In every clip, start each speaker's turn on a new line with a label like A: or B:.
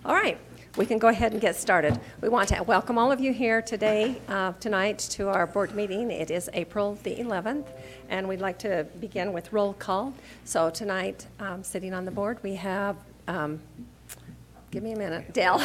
A: All right, we can go ahead and get started. We want to welcome all of you here tonight to our board meeting. It is April the 11th, and we'd like to begin with roll call. So tonight, sitting on the board, we have, give me a minute, Dell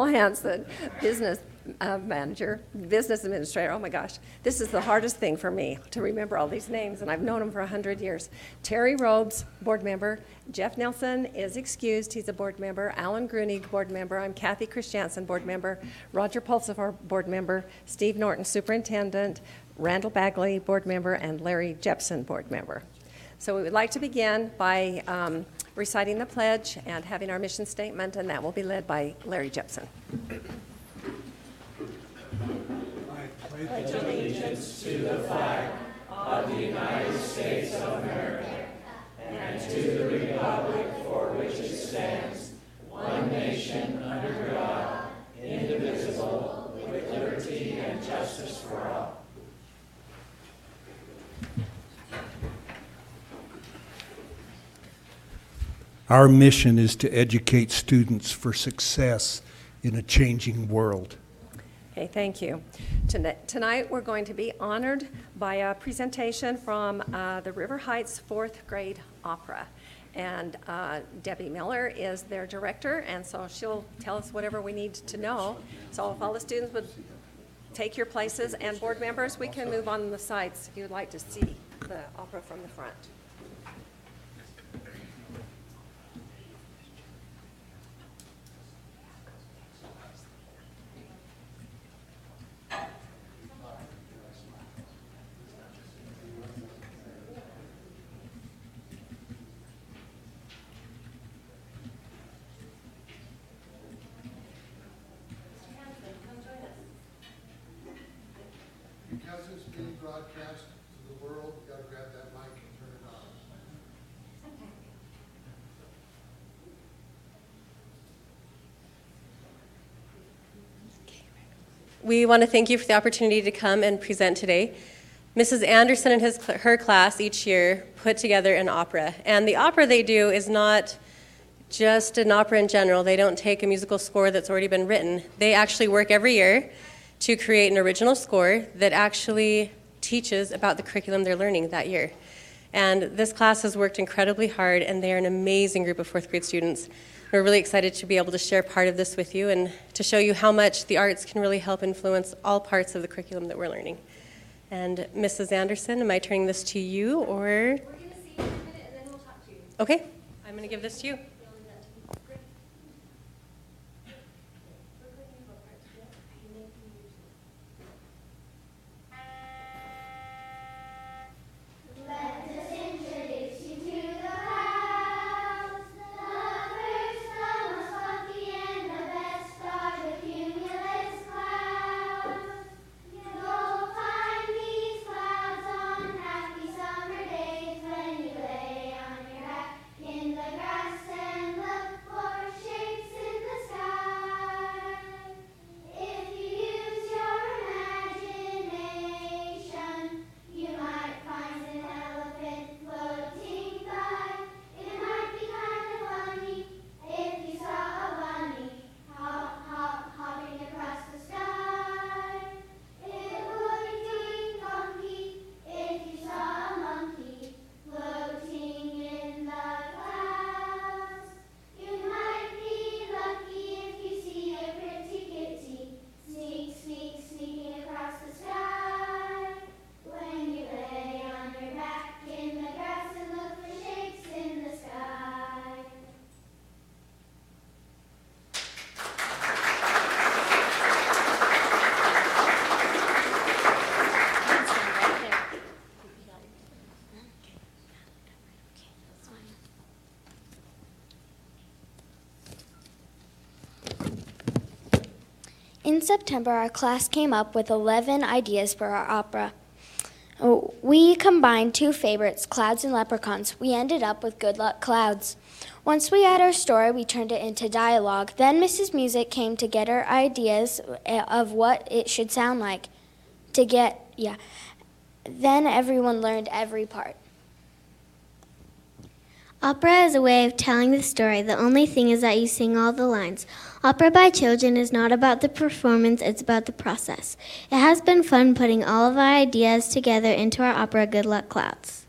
A: Hanson, business manager, business administrator. Oh my gosh, this is the hardest thing for me to remember all these names, and I've known them for 100 years. Terry Robes, board member. Jeff Nelson is excused. He's a board member. Alan Grunig, board member. I'm Kathy Christiansen, board member. Roger Pulsifer, board member. Steve Norton, superintendent. Randall Bagley, board member, and Larry Jepson, board member. So we would like to begin by reciting the pledge and having our mission statement, and that will be led by Larry Jepson.
B: I pledge allegiance to the flag of the United States of America and to the republic for which it stands, one nation under God, indivisible, with liberty and justice for all.
C: Our mission is to educate students for success in a changing world.
A: Okay, thank you. Tonight we're going to be honored by a presentation from the River Heights 4th grade opera. And Debbie Miller is their director, and so she'll tell us whatever we need to know. So if all the students would take your places, and board members, we can move on the sides if you'd like to see the opera from the front.
D: Because it's being broadcast to the world, you've got to grab that mic and turn it on.
E: We want to thank you for the opportunity to come and present today. Mrs. Anderson and her class each year put together an opera. And the opera they do is not just an opera in general. They don't take a musical score that's already been written. They actually work every year to create an original score that actually teaches about the curriculum they're learning that year. And this class has worked incredibly hard, and they are an amazing group of 4th grade students. We're really excited to be able to share part of this with you and to show you how much the arts can really help influence all parts of the curriculum that we're learning. And Mrs. Anderson, am I turning this to you, or?
F: We're going to see you in a minute, and then we'll talk to you.
E: Okay, I'm going to give this to you.
G: In September, our class came up with 11 ideas for our opera. We combined two favorites, clouds and leprechauns. We ended up with Good Luck Clouds. Once we had our story, we turned it into dialogue. Then Mrs. Music came to get our ideas of what it should sound like. Then everyone learned every part.
H: Opera is a way of telling the story. The only thing is that you sing all the lines. Opera by children is not about the performance, it's about the process. It has been fun putting all of our ideas together into our opera, Good Luck Clouds.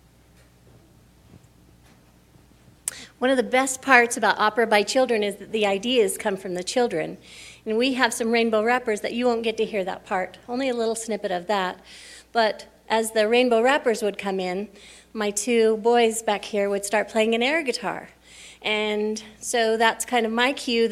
I: One of the best parts about Opera by Children is that the ideas come from the children. And we have some Rainbow Rappers that you won't get to hear that part, only a little snippet of that. But as the Rainbow Rappers would come in, my two boys back here would start playing an air guitar. And so that's kind of my cue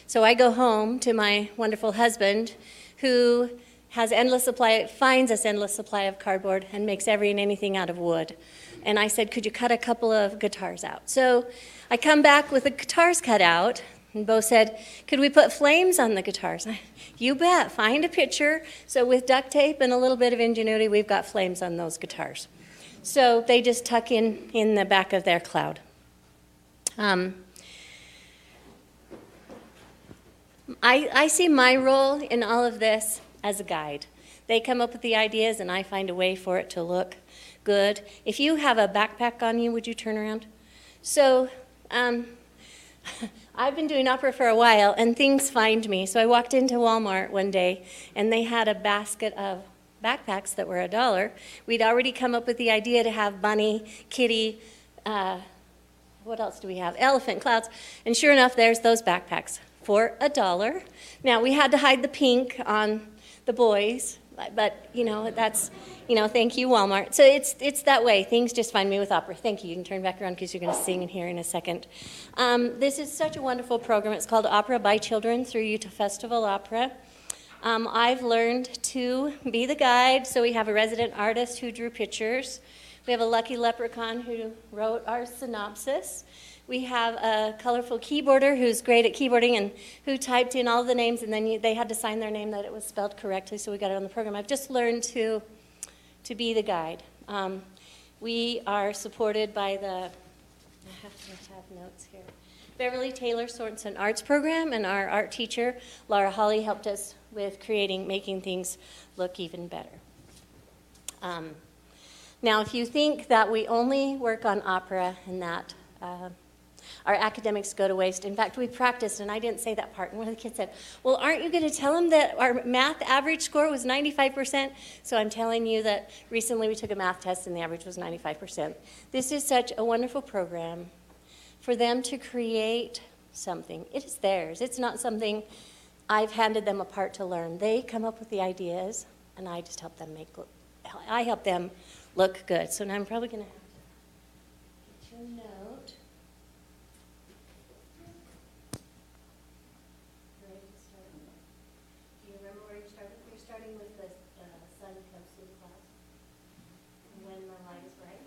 I: so I go home to my wonderful husband who has finds us endless supply of cardboard and makes every and anything out of wood. And I said, could you cut a couple of guitars out? So I come back with the guitars cut out, and Bo said, could we put flames on the guitars? You bet, find a picture. So with duct tape and a little bit of ingenuity, we've got flames on those guitars. So they just tuck in the back of their cloud. I see my role in all of this as a guide. They come up with the ideas, and I find a way for it to look good. If you have a backpack on you, would you turn around? So I've been doing opera for a while, and things find me. So I walked into Walmart one day, and they had a basket of backpacks that were $1. We'd already come up with the idea to have bunny, kitty, what else do we have? Elephant, clouds. And sure enough, there's those backpacks for $1. Now, we had to hide the pink on the boys, but, that's, thank you, Walmart. So it's that way. Things just find me with opera. Thank you. You can turn back around because you're going to sing in here in a second. This is such a wonderful program. It's called Opera by Children through Utah Festival Opera. I've learned to be the guide, so we have a resident artist who drew pictures. We have a lucky leprechaun who wrote our synopsis. We have a colorful keyboarder who's great at keyboarding and who typed in all the names, and then they had to sign their name that it was spelled correctly, so we got it on the program. I've just learned to be the guide. We are supported by I have to have notes here. Beverly Taylor Sorensen Arts Program, and our art teacher, Laura Holly, helped us with making things look even better. Now, if you think that we only work on opera and that our academics go to waste, in fact, we practiced, and I didn't say that part, and one of the kids said, well, aren't you going to tell them that our math average score was 95%? So I'm telling you that recently we took a math test, and the average was 95%. This is such a wonderful program for them to create something. It is theirs. It's not something I've handed them apart to learn. They come up with the ideas, and I just help them help them look good. So now I'm probably going to have to get your note. Ready to start? Do you remember where you started? You're starting with the sun comes through the clouds. When the light is bright.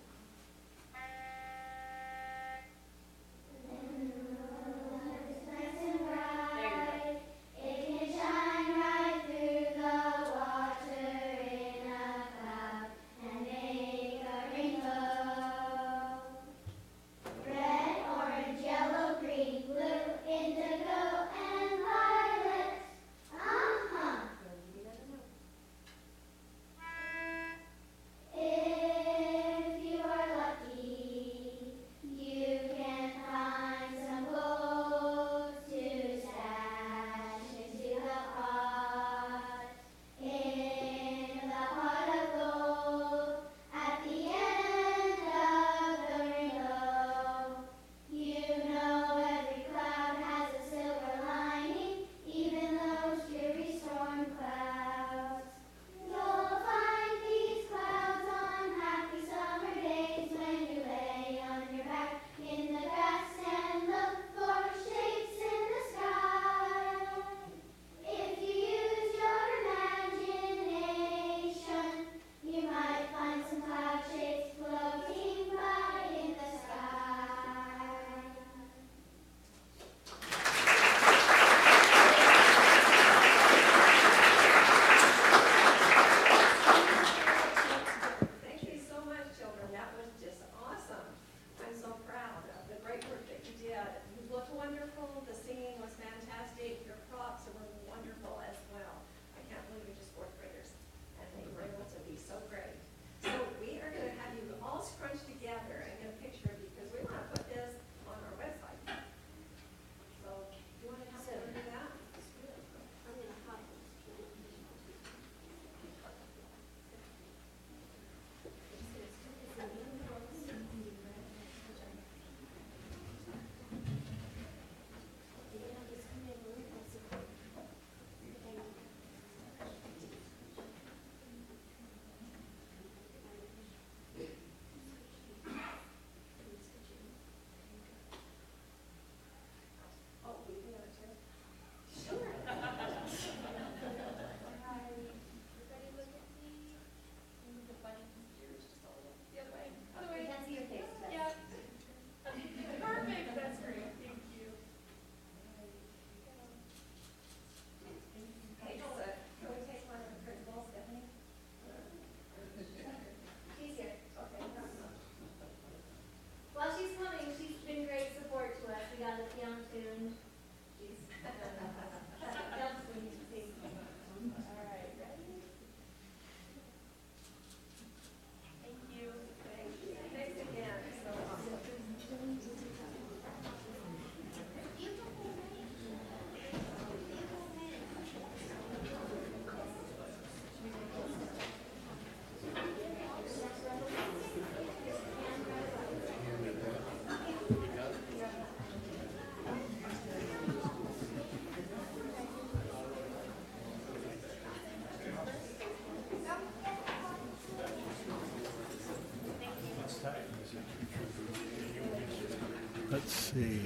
C: Let's see.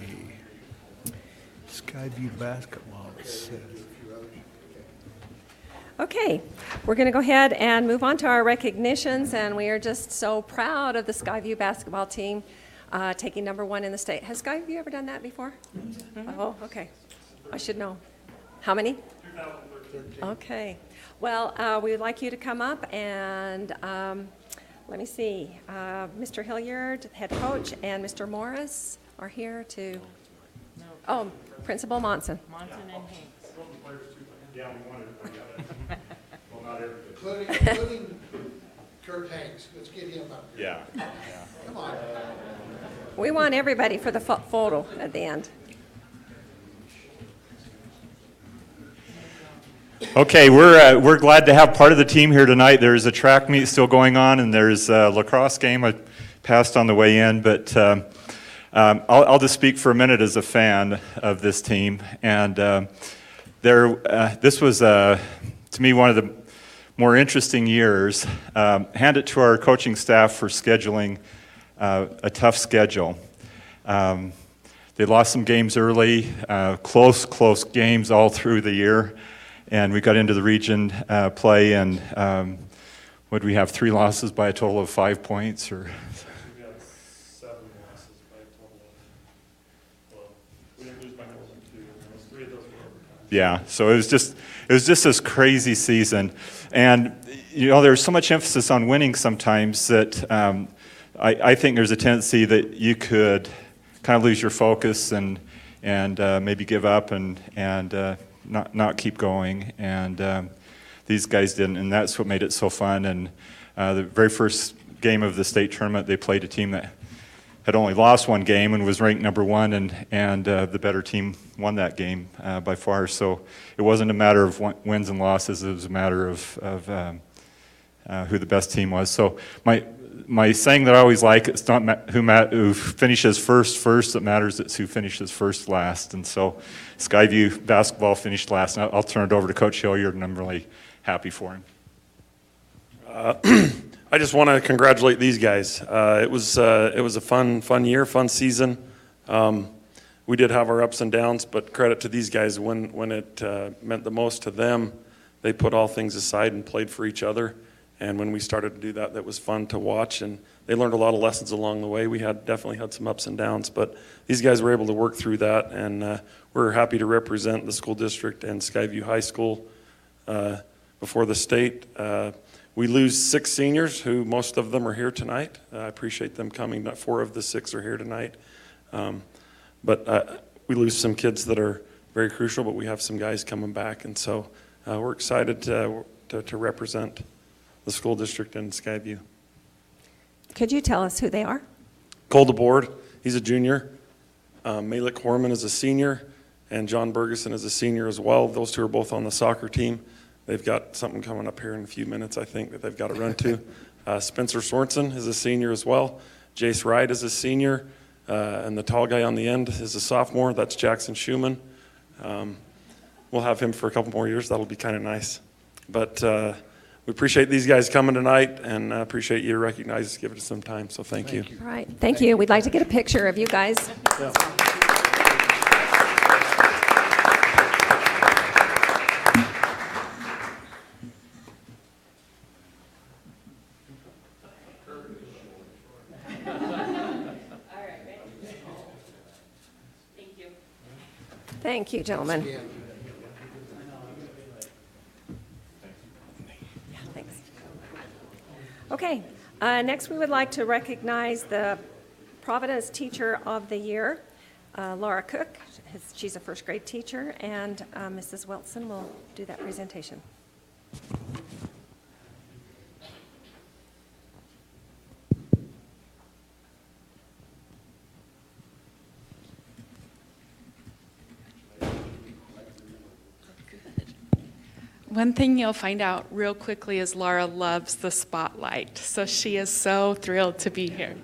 C: Skyview basketball is set.
A: Okay, we're going to go ahead and move on to our recognitions, and we are just so proud of the Skyview basketball team taking #1 in the state. Has Skyview ever done that before? Oh, okay. I should know. How many? 2013. Okay. Well, we would like you to come up and let me see. Mr. Hilliard, head coach, and Mr. Morris are here to. Oh, Principal Monson.
J: Monson and Hanks.
B: Yeah, we wanted to bring it. Well, not everybody.
D: Including Kurt Hanks. Let's get him up here.
B: Yeah.
D: Come on.
A: We want everybody for the photo at the end.
K: Okay, we're glad to have part of the team here tonight. There's a track meet still going on, and there's a lacrosse game I passed on the way in, but I'll just speak for a minute as a fan of this team. And this was, to me, one of the more interesting years. Hand it to our coaching staff for scheduling a tough schedule. They lost some games early, close games all through the year. And we got into the region play, and what did we have, 3 losses by a total of 5 points? Or
B: We got 7 losses by a total of, well, we didn't lose by more than 2. Those 3 of those were overtime.
K: Yeah, so it was just this crazy season. And, you know, there's so much emphasis on winning sometimes that I think there's a tendency that you could kind of lose your focus and maybe give up and not keep going, and these guys didn't, and that's what made it so fun. And the very first game of the state tournament, they played a team that had only lost 1 game and was ranked #1, and the better team won that game by far. So it wasn't a matter of wins and losses; it was a matter of who the best team was. So my saying that I always like, it's not who finishes first that matters, it's who finishes first last. And so Skyview basketball finished last. And I'll turn it over to Coach Hilliard, and I'm really happy for him.
L: I just want to congratulate these guys. It was a fun year, fun season. We did have our ups and downs, but credit to these guys when it meant the most to them. They put all things aside and played for each other. And when we started to do that, that was fun to watch, and they learned a lot of lessons along the way. We definitely had some ups and downs, but these guys were able to work through that, and we're happy to represent the school district and Skyview High School before the state. We lose 6 seniors, who most of them are here tonight. I appreciate them coming. 4 of the 6 are here tonight. But we lose some kids that are very crucial, but we have some guys coming back, and so we're excited to represent the school district in Skyview.
A: Could you tell us who they are?
L: Cole DeBoard, he's a junior. Malik Horman is a senior, and John Bergeson is a senior as well. Those 2 are both on the soccer team. They've got something coming up here in a few minutes, I think, that they've got to run to. Spencer Sorensen is a senior as well. Jace Wright is a senior, and the tall guy on the end is a sophomore. That's Jackson Schumann. We'll have him for a couple more years. That'll be kind of nice. But we appreciate these guys coming tonight, and appreciate you recognize us, giving us some time. So thank you.
A: All right, thank you. We'd like to get a picture of you guys.
L: Yeah.
A: Thank you, gentlemen.
D: Yeah.
A: Thanks. Okay, next we would like to recognize the Providence Teacher of the Year, Laura Cook. She's a first grade teacher, and Mrs. Wilson will do that presentation.
J: One thing you'll find out real quickly is Laura loves the spotlight, so she is so thrilled to be here.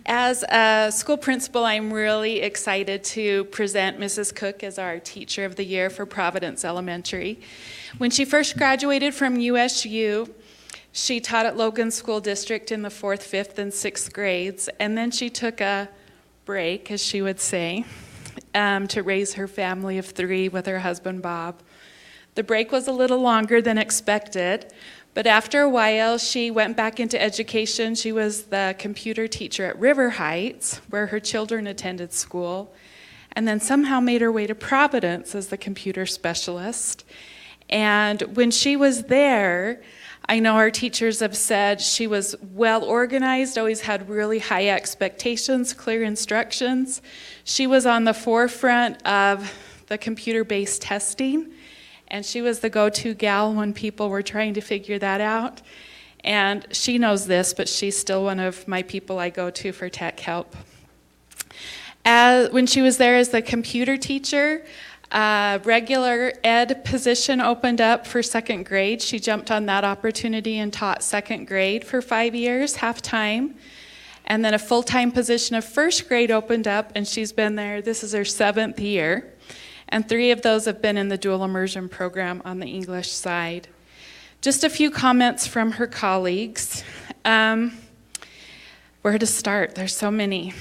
J: As a school principal, I'm really excited to present Mrs. Cook as our Teacher of the Year for Providence Elementary. When she first graduated from USU, She taught at Logan School District in the 4th, 5th, and 6th grades, and then she took a break, as she would say, to raise her family of 3 with her husband, Bob. The break was a little longer than expected, but after a while, she went back into education. She was the computer teacher at River Heights, where her children attended school, and then somehow made her way to Providence as the computer specialist. And when she was there, I know our teachers have said she was well organized, always had really high expectations, clear instructions. She was on the forefront of the computer-based testing, and she was the go-to gal when people were trying to figure that out. And she knows this, but she's still one of my people I go to for tech help. When she was there as the computer teacher, a regular ed position opened up for 2nd grade. She jumped on that opportunity and taught 2nd grade for 5 years, half-time. And then a full-time position of 1st grade opened up, and she's been there. This is her 7th year. And 3 of those have been in the dual immersion program on the English side. Just a few comments from her colleagues. Where to start? There's so many.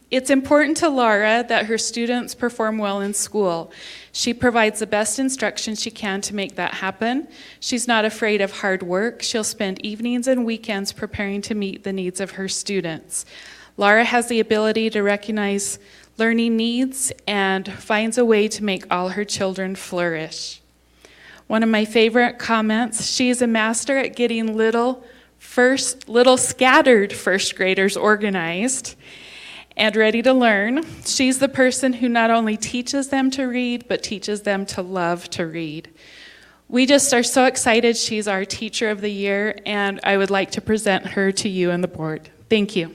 J: It's important to Laura that her students perform well in school. She provides the best instruction she can to make that happen. She's not afraid of hard work. She'll spend evenings and weekends preparing to meet the needs of her students. Laura has the ability to recognize learning needs and finds a way to make all her children flourish. One of my favorite comments, she is a master at getting little scattered 1st graders organized and ready to learn. She's the person who not only teaches them to read, but teaches them to love to read. We just are so excited she's our Teacher of the Year, and I would like to present her to you and the board. Thank you.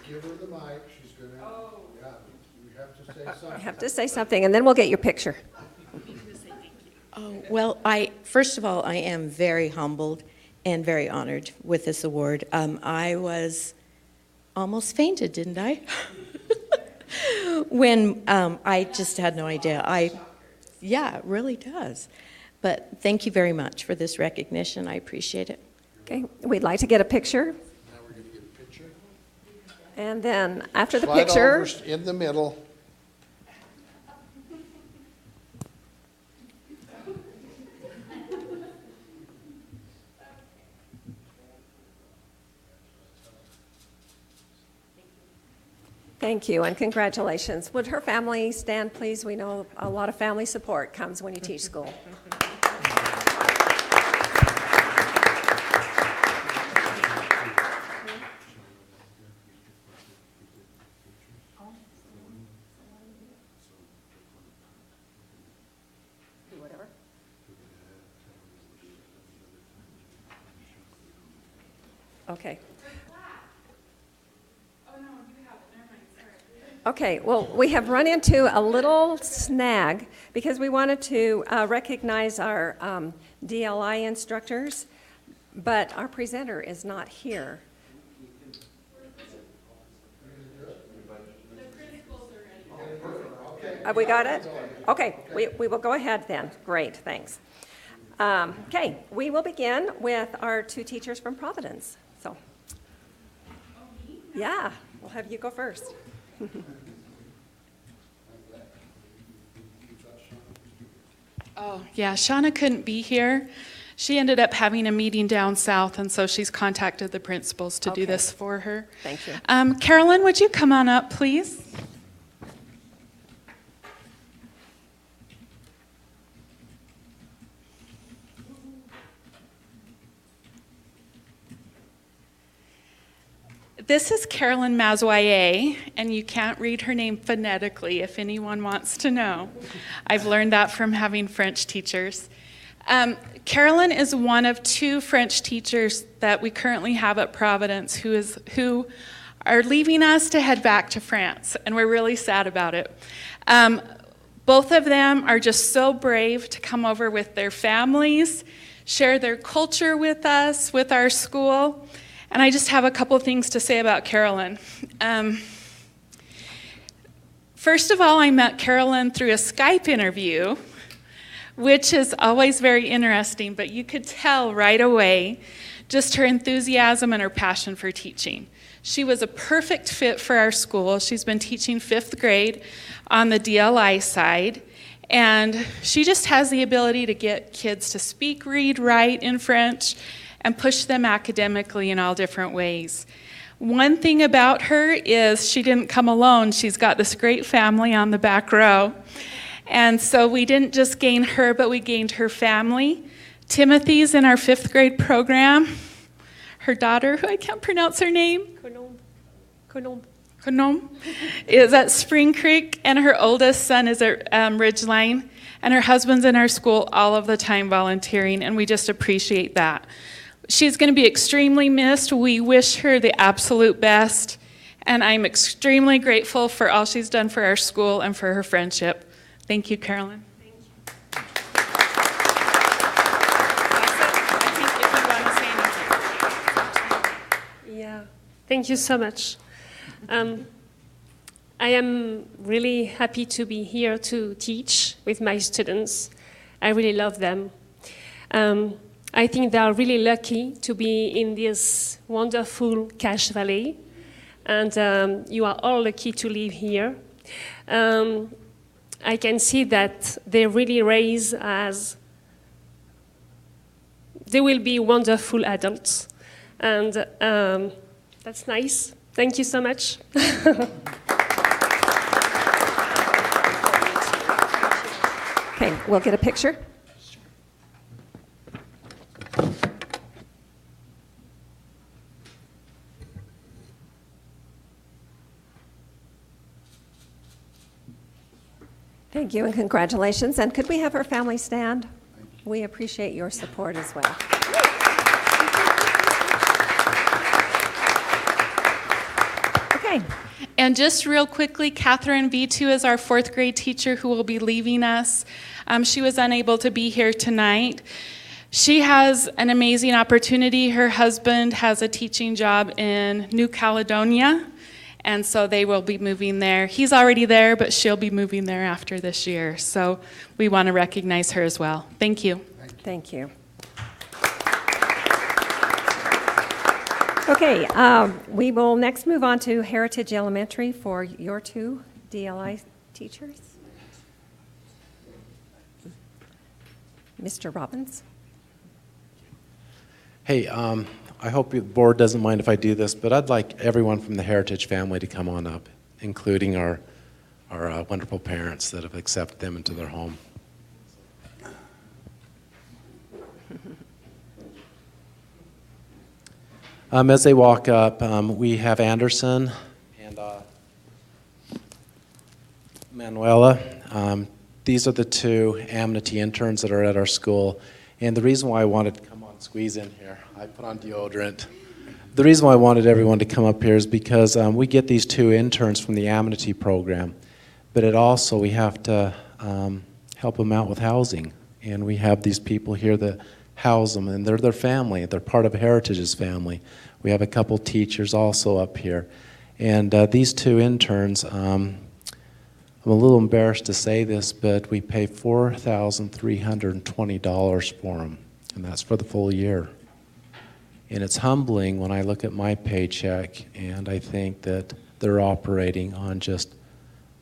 D: Give her the mic, she's gonna, yeah, you have to say something.
A: I have to say something, and then we'll get your picture.
M: Oh, well, first of all, I am very humbled and very honored with this award. I was almost fainted, didn't I? When I just had no idea. Yeah, it really does. But thank you very much for this recognition. I appreciate it.
A: Okay, we'd like to get a picture.
D: Now we're gonna get a picture.
A: And then after the
D: Slide
A: picture,
D: over in the middle.
A: thank you and congratulations. Would her family stand, please? We know a lot of family support comes when you teach school. Okay. Okay, well, we have run into a little snag because we wanted to recognize our DLI instructors, but our presenter is not here. We got it? Okay, we will go ahead then. Great, thanks. Okay, we will begin with our 2 teachers from Providence. So, yeah, we'll have you go first.
J: Oh, yeah, Shauna couldn't be here. She ended up having a meeting down south, and so she's contacted the principals to do this for her.
A: Thank you.
J: Carolyn, would you come on up, please? This is Carolyn Mazwaye, and you can't read her name phonetically if anyone wants to know. I've learned that from having French teachers. Carolyn is one of 2 French teachers that we currently have at Providence who are leaving us to head back to France, and we're really sad about it. Both of them are just so brave to come over with their families, share their culture with us, with our school. And I just have a couple of things to say about Carolyn. First of all, I met Carolyn through a Skype interview, which is always very interesting, but you could tell right away just her enthusiasm and her passion for teaching. She was a perfect fit for our school. She's been teaching 5th grade on the DLI side, and she just has the ability to get kids to speak, read, write in French, and push them academically in all different ways. One thing about her is she didn't come alone. She's got this great family on the back row. And so we didn't just gain her, but we gained her family. Timothy's in our 5th grade program. Her daughter, who I can't pronounce her name, Konom, is at Spring Creek, and her oldest son is at Ridgeline. And her husband's in our school all of the time volunteering, and we just appreciate that. She's going to be extremely missed. We wish her the absolute best, and I'm extremely grateful for all she's done for our school and for her friendship. Thank you, Carolyn. Thank you. I think if you want to say anything.
N: Yeah, thank you so much. I am really happy to be here to teach with my students. I really love them. I think they are really lucky to be in this wonderful Cache Valley, and you are all lucky to live here. I can see that they really raise as they will be wonderful adults, and that's nice. Thank you so much.
A: Okay, we'll get a picture. Thank you and congratulations. And could we have our family stand? We appreciate your support as well. Okay.
J: And just real quickly, Catherine V2 is our 4th grade teacher who will be leaving us. She was unable to be here tonight. She has an amazing opportunity. Her husband has a teaching job in New Caledonia, and so they will be moving there. He's already there, but she'll be moving there after this year. So we want to recognize her as well. Thank you.
A: Thank you. Okay, we will next move on to Heritage Elementary for your 2 DLI teachers. Mr. Robbins.
O: Hey, I hope the board doesn't mind if I do this, but I'd like everyone from the Heritage family to come on up, including our wonderful parents that have accepted them into their home. As they walk up, we have Anderson and Manuela. These are the 2 Amity interns that are at our school. And the reason why I wanted to come on, squeeze in here, I put on deodorant. The reason why I wanted everyone to come up here is because we get these 2 interns from the Amity program, but it also, we have to help them out with housing. And we have these people here that house them, and they're their family. They're part of Heritage's family. We have a couple teachers also up here. And these 2 interns, I'm a little embarrassed to say this, but we pay $4,320 for them, and that's for the full year. And it's humbling when I look at my paycheck, and I think that they're operating on just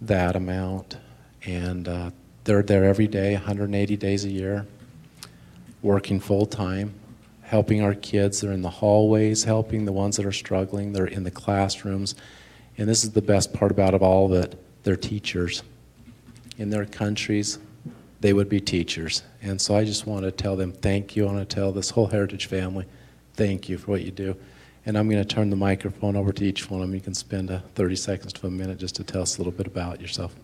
O: that amount. And they're there every day, 180 days a year, working full-time, helping our kids. They're in the hallways, helping the ones that are struggling. They're in the classrooms. And this is the best part about it all, that they're teachers. In their countries, they would be teachers. And so I just want to tell them thank you. I want to tell this whole Heritage family thank you for what you do. And I'm going to turn the microphone over to each one of them. You can spend 30 seconds to a minute just to tell us a little bit about yourself.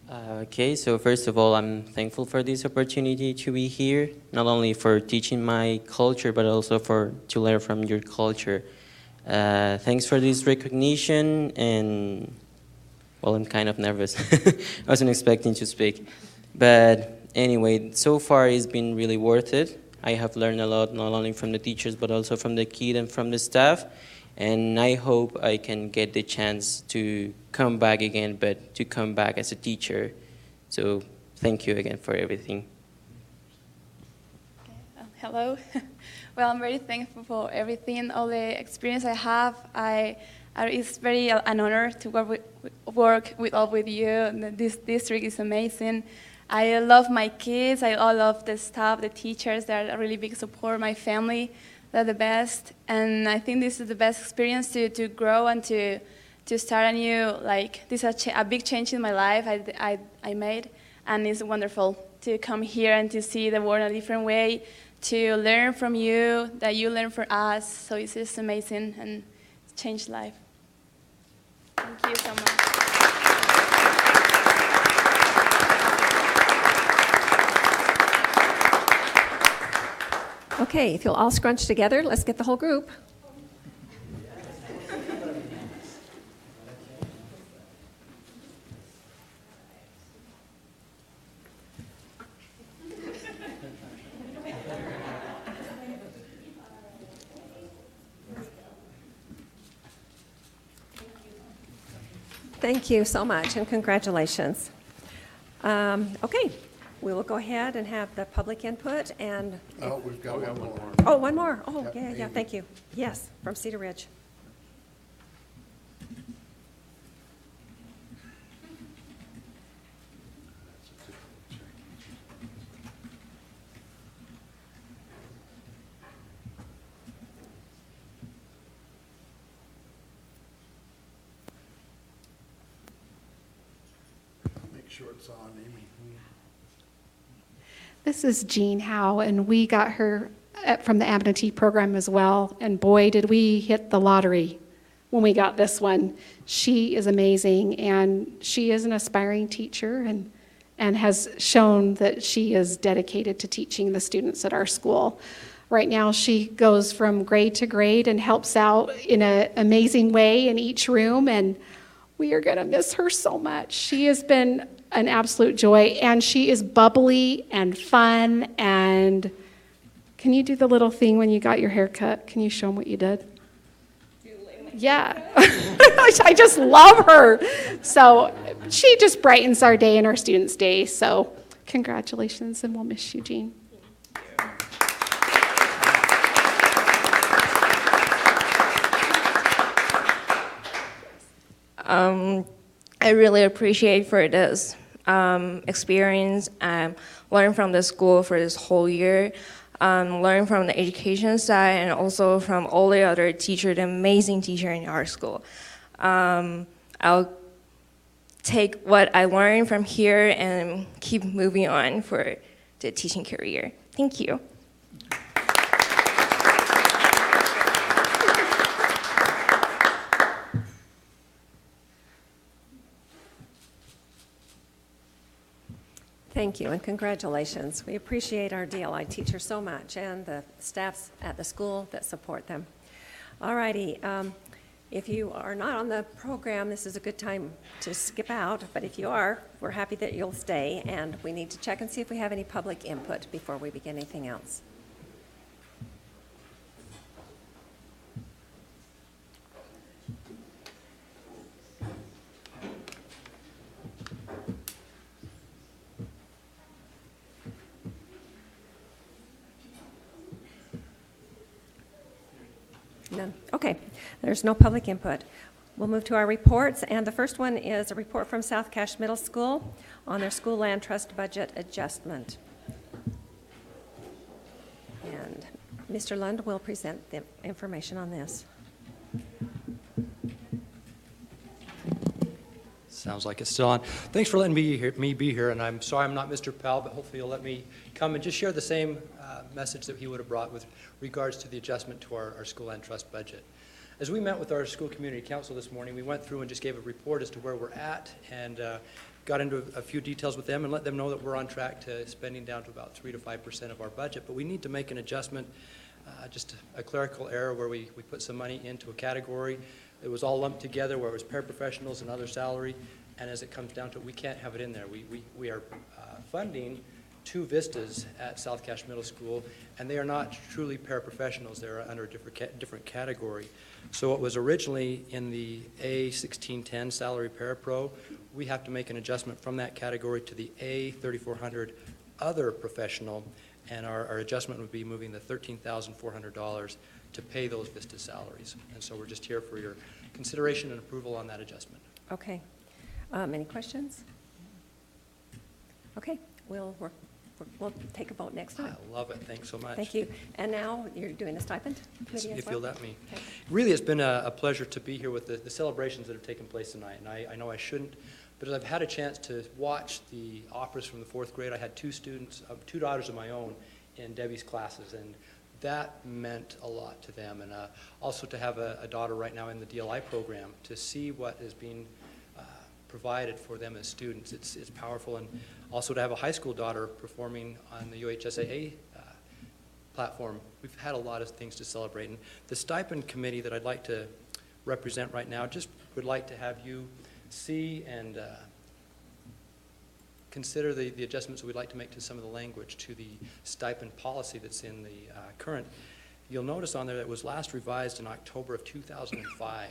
P: Okay, so first of all, I'm thankful for this opportunity to be here, not only for teaching my culture, but also to learn from your culture. Thanks for this recognition, and well, I'm kind of nervous. I wasn't expecting to speak. But anyway, so far it's been really worth it. I have learned a lot, not only from the teachers, but also from the kids and from the staff. And I hope I can get the chance to come back again, but to come back as a teacher. So thank you again for everything.
Q: Hello. Well, I'm very thankful for everything, all the experience I have. It's very an honor to work with all with you. This district is amazing. I love my kids. I love the staff, the teachers. They're a really big support. My family, they're the best. And I think this is the best experience to grow and to start a new, this is a big change in my life I made. And it's wonderful to come here and to see the world in a different way, to learn from you, that you learn from us. So it's just amazing and it's changed life. Thank you so much.
A: Okay, if you'll all scrunch together, let's get the whole group. Thank you so much, and congratulations. Okay, we will go ahead and have the public input, and...
D: Oh, we've got one more.
A: Oh, one more. Oh,
D: Yep,
A: yeah,
D: Amy.
A: thank you. Yes, from Cedar Ridge.
D: Make sure it's on, Amy.
R: This is Jean Howe, and we got her from the Amity program as well. And boy, did we hit the lottery when we got this one. She is amazing, and she is an aspiring teacher and has shown that she is dedicated to teaching the students at our school. Right now, she goes from grade to grade and helps out in an amazing way in each room, and we are going to miss her so much. She has been an absolute joy, and she is bubbly and fun. And can you do the little thing when you got your hair cut? Can you show them what you did? Yeah. I just love her. So she just brightens our day and our students' day. So congratulations, and we'll miss you, Jean.
S: I really appreciate for this experience, learn from the school for this whole year, learn from the education side, and also from all the other teachers, the amazing teacher in our school. I'll take what I learned from here and keep moving on for the teaching career. Thank you.
A: Thank you, and congratulations. We appreciate our DLI teachers so much, and the staffs at the school that support them. All righty, if you are not on the program, this is a good time to skip out, but if you are, we're happy that you'll stay, and we need to check and see if we have any public input before we begin anything else. None. Okay, there's no public input. We'll move to our reports, and the first one is a report from South Cache Middle School on their school land trust budget adjustment. And Mr. Lund will present the information on this.
T: Sounds like it's still on. Thanks for letting me be here, and I'm sorry I'm not Mr. Powell, but hopefully you'll let me come and just share the same message that he would have brought with regards to the adjustment to our school land trust budget. As we met with our school community council this morning, we went through and just gave a report as to where we're at, and got into a few details with them and let them know that we're on track to spending down to about 3 to 5% of our budget, but we need to make an adjustment, just a clerical error where we put some money into a category. It was all lumped together where it was paraprofessionals and other salary, and as it comes down to it, we can't have it in there. We are funding 2 Vistas at South Cache Middle School, and they are not truly paraprofessionals. They're under a different category. So it was originally in the A1610 salary parapro. We have to make an adjustment from that category to the A3400 other professional, and our adjustment would be moving the $13,400 to pay those Vista salaries. And so we're just here for your consideration and approval on that adjustment.
A: Okay. Any questions? Okay, we'll take a vote next time.
T: I love it. Thanks so much.
A: Thank you. And now you're doing a stipend committee as
T: If
A: well?
T: you'll let me.
A: Okay.
T: Really, it's been a pleasure to be here with the celebrations that have taken place tonight. And I know I shouldn't, but as I've had a chance to watch the operas from the 4th grade, I had 2 daughters of my own in Debbie's classes, and that meant a lot to them. And also to have a daughter right now in the DLI program, to see what is being provided for them as students, it's powerful. And also to have a high school daughter performing on the UHSAA platform. We've had a lot of things to celebrate. And the stipend committee that I'd like to represent right now just would like to have you see and consider the adjustments we'd like to make to some of the language to the stipend policy that's in the current. You'll notice on there that it was last revised in October of 2005.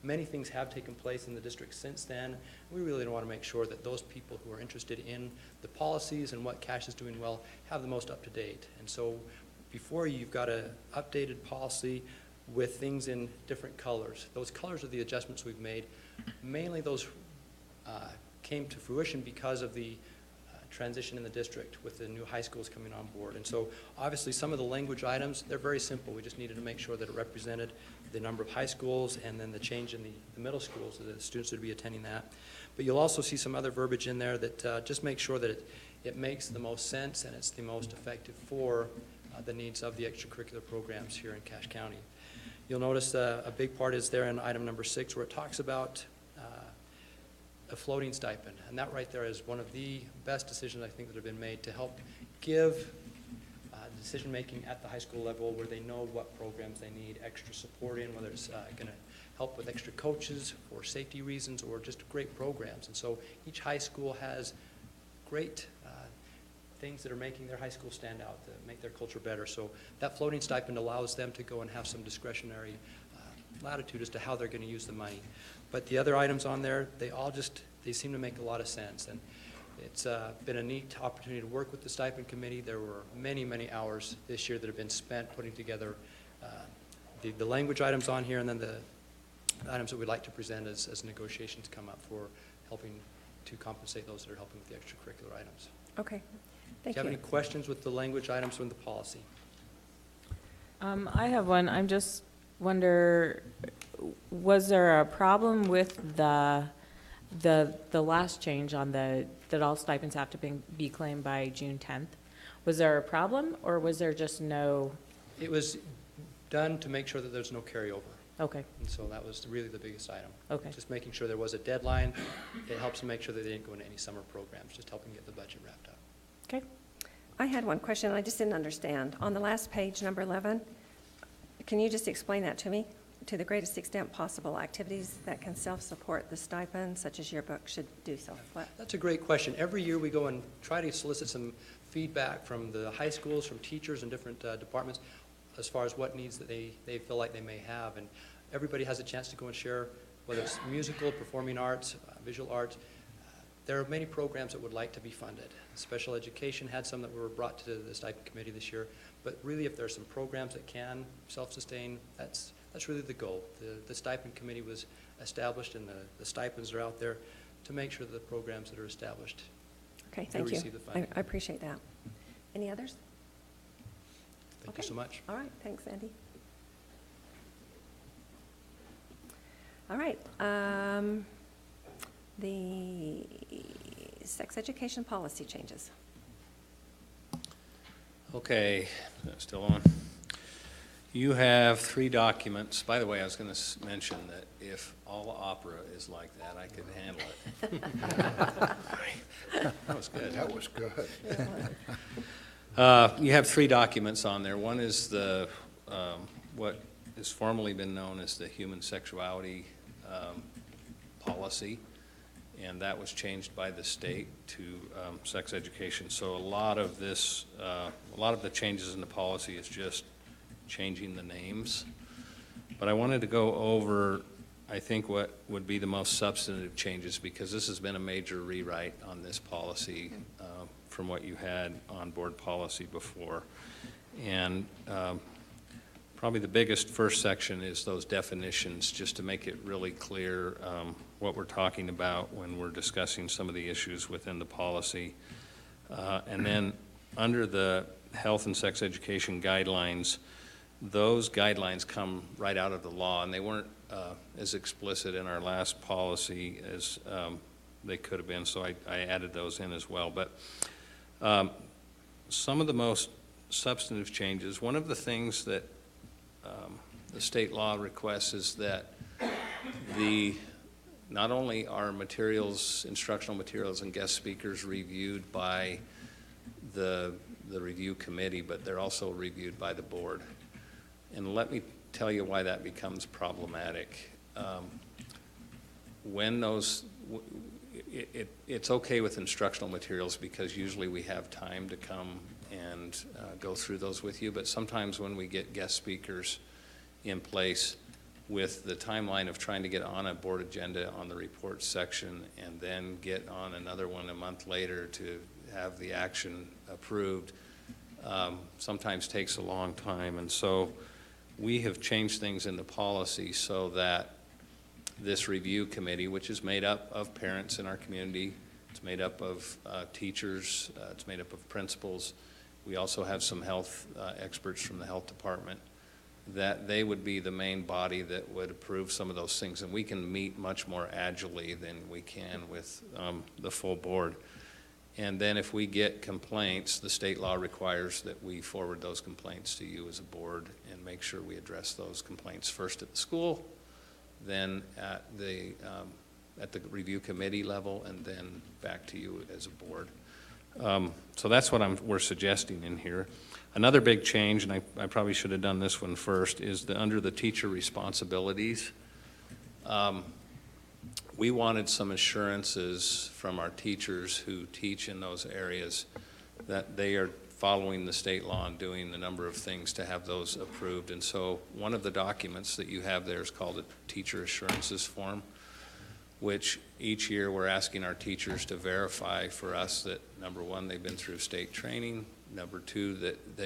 T: Many things have taken place in the district since then. We really want to make sure that those people who are interested in the policies and what Cache is doing well have the most up-to-date. And so before you've got an updated policy with things in different colors. Those colors are the adjustments we've made. Mainly those came to fruition because of the transition in the district with the new high schools coming on board. And so obviously some of the language items, they're very simple. We just needed to make sure that it represented the number of high schools and then the change in the middle schools, the students would be attending that. But you'll also see some other verbiage in there that just makes sure that it makes the most sense and it's the most effective for the needs of the extracurricular programs here in Cache County. You'll notice a big part is there in item number 6 where it talks about a floating stipend. And that right there is one of the best decisions I think that have been made to help give decision making at the high school level where they know what programs they need extra support in, whether it's going to help with extra coaches for safety reasons or just great programs. And so each high school has great things that are making their high school stand out, to make their culture better. So that floating stipend allows them to go and have some discretionary latitude as to how they're going to use the money. But the other items on there, they seem to make a lot of sense. And it's been a neat opportunity to work with the stipend committee. There were many, many hours this year that have been spent putting together the language items on here and then the items that we'd like to present as negotiations come up for helping to compensate those that are helping with the extracurricular items.
A: Okay. Thank
T: Do you have
A: you.
T: any questions with the language items from the policy?
U: I have one. I'm just wonder, was there a problem with the last change on that all stipends have to be claimed by June 10th? Was there a problem, or was there just no?
T: It was done to make sure that there's no carryover.
U: Okay.
T: And so that was really the biggest item.
U: Okay.
T: Just making sure there was a deadline. It helps to make sure that they didn't go into any summer programs, just helping get the budget wrapped up.
A: Okay. I had one question I just didn't understand. On the last page, number 11, can you just explain that to me? To the greatest extent possible, activities that can self-support the stipend, such as yearbook, should do so. What?
T: That's a great question. Every year we go and try to solicit some feedback from the high schools, from teachers and different departments as far as what needs that they feel like they may have. And everybody has a chance to go and share, whether it's musical, performing arts, visual arts. There are many programs that would like to be funded. Special education had some that were brought to the stipend committee this year. But really, if there's some programs that can self-sustain, that's really the goal. The stipend committee was established, and the stipends are out there to make sure that the programs that are established
A: Okay, thank you.
T: receive the funding.
A: I appreciate that. Any others?
T: Thank you so much.
A: All right, thanks, Andy. All right, the sex education policy changes.
V: Okay, still on. You have 3 documents. By the way, I was going to mention that if all opera is like that, I could handle it. That was good.
D: That was good.
V: You have 3 documents on there. One is the what has formerly been known as the human sexuality policy, and that was changed by the state to sex education. So a lot of this, a lot of the changes in the policy is just changing the names. But I wanted to go over, I think, what would be the most substantive changes, because this has been a major rewrite on this policy from what you had on board policy before. And probably the biggest first section is those definitions, just to make it really clear what we're talking about when we're discussing some of the issues within the policy. And then under the health and sex education guidelines, those guidelines come right out of the law, and they weren't as explicit in our last policy as they could have been, so I added those in as well. But some of the most substantive changes, one of the things that the state law requests is that not only are materials, instructional materials and guest speakers reviewed by the review committee, but they're also reviewed by the board. And let me tell you why that becomes problematic. When those, it's okay with instructional materials because usually we have time to come and go through those with you, but sometimes when we get guest speakers in place with the timeline of trying to get on a board agenda on the report section and then get on another one a month later to have the action approved, sometimes takes a long time. And so we have changed things in the policy so that this review committee, which is made up of parents in our community, it's made up of teachers, it's made up of principals. We also have some health experts from the health department, that they would be the main body that would approve some of those things. And we can meet much more agilely than we can with the full board. And then if we get complaints, the state law requires that we forward those complaints to you as a board and make sure we address those complaints first at the school, then at the review committee level, and then back to you as a board. So that's what we're suggesting in here. Another big change, and I probably should have done this one first, is under the teacher responsibilities. We wanted some assurances from our teachers who teach in those areas that they are following the state law and doing a number of things to have those approved. And so one of the documents that you have there is called a teacher assurances form, which each year we're asking our teachers to verify for us that, number one, they've been through state training, number two, that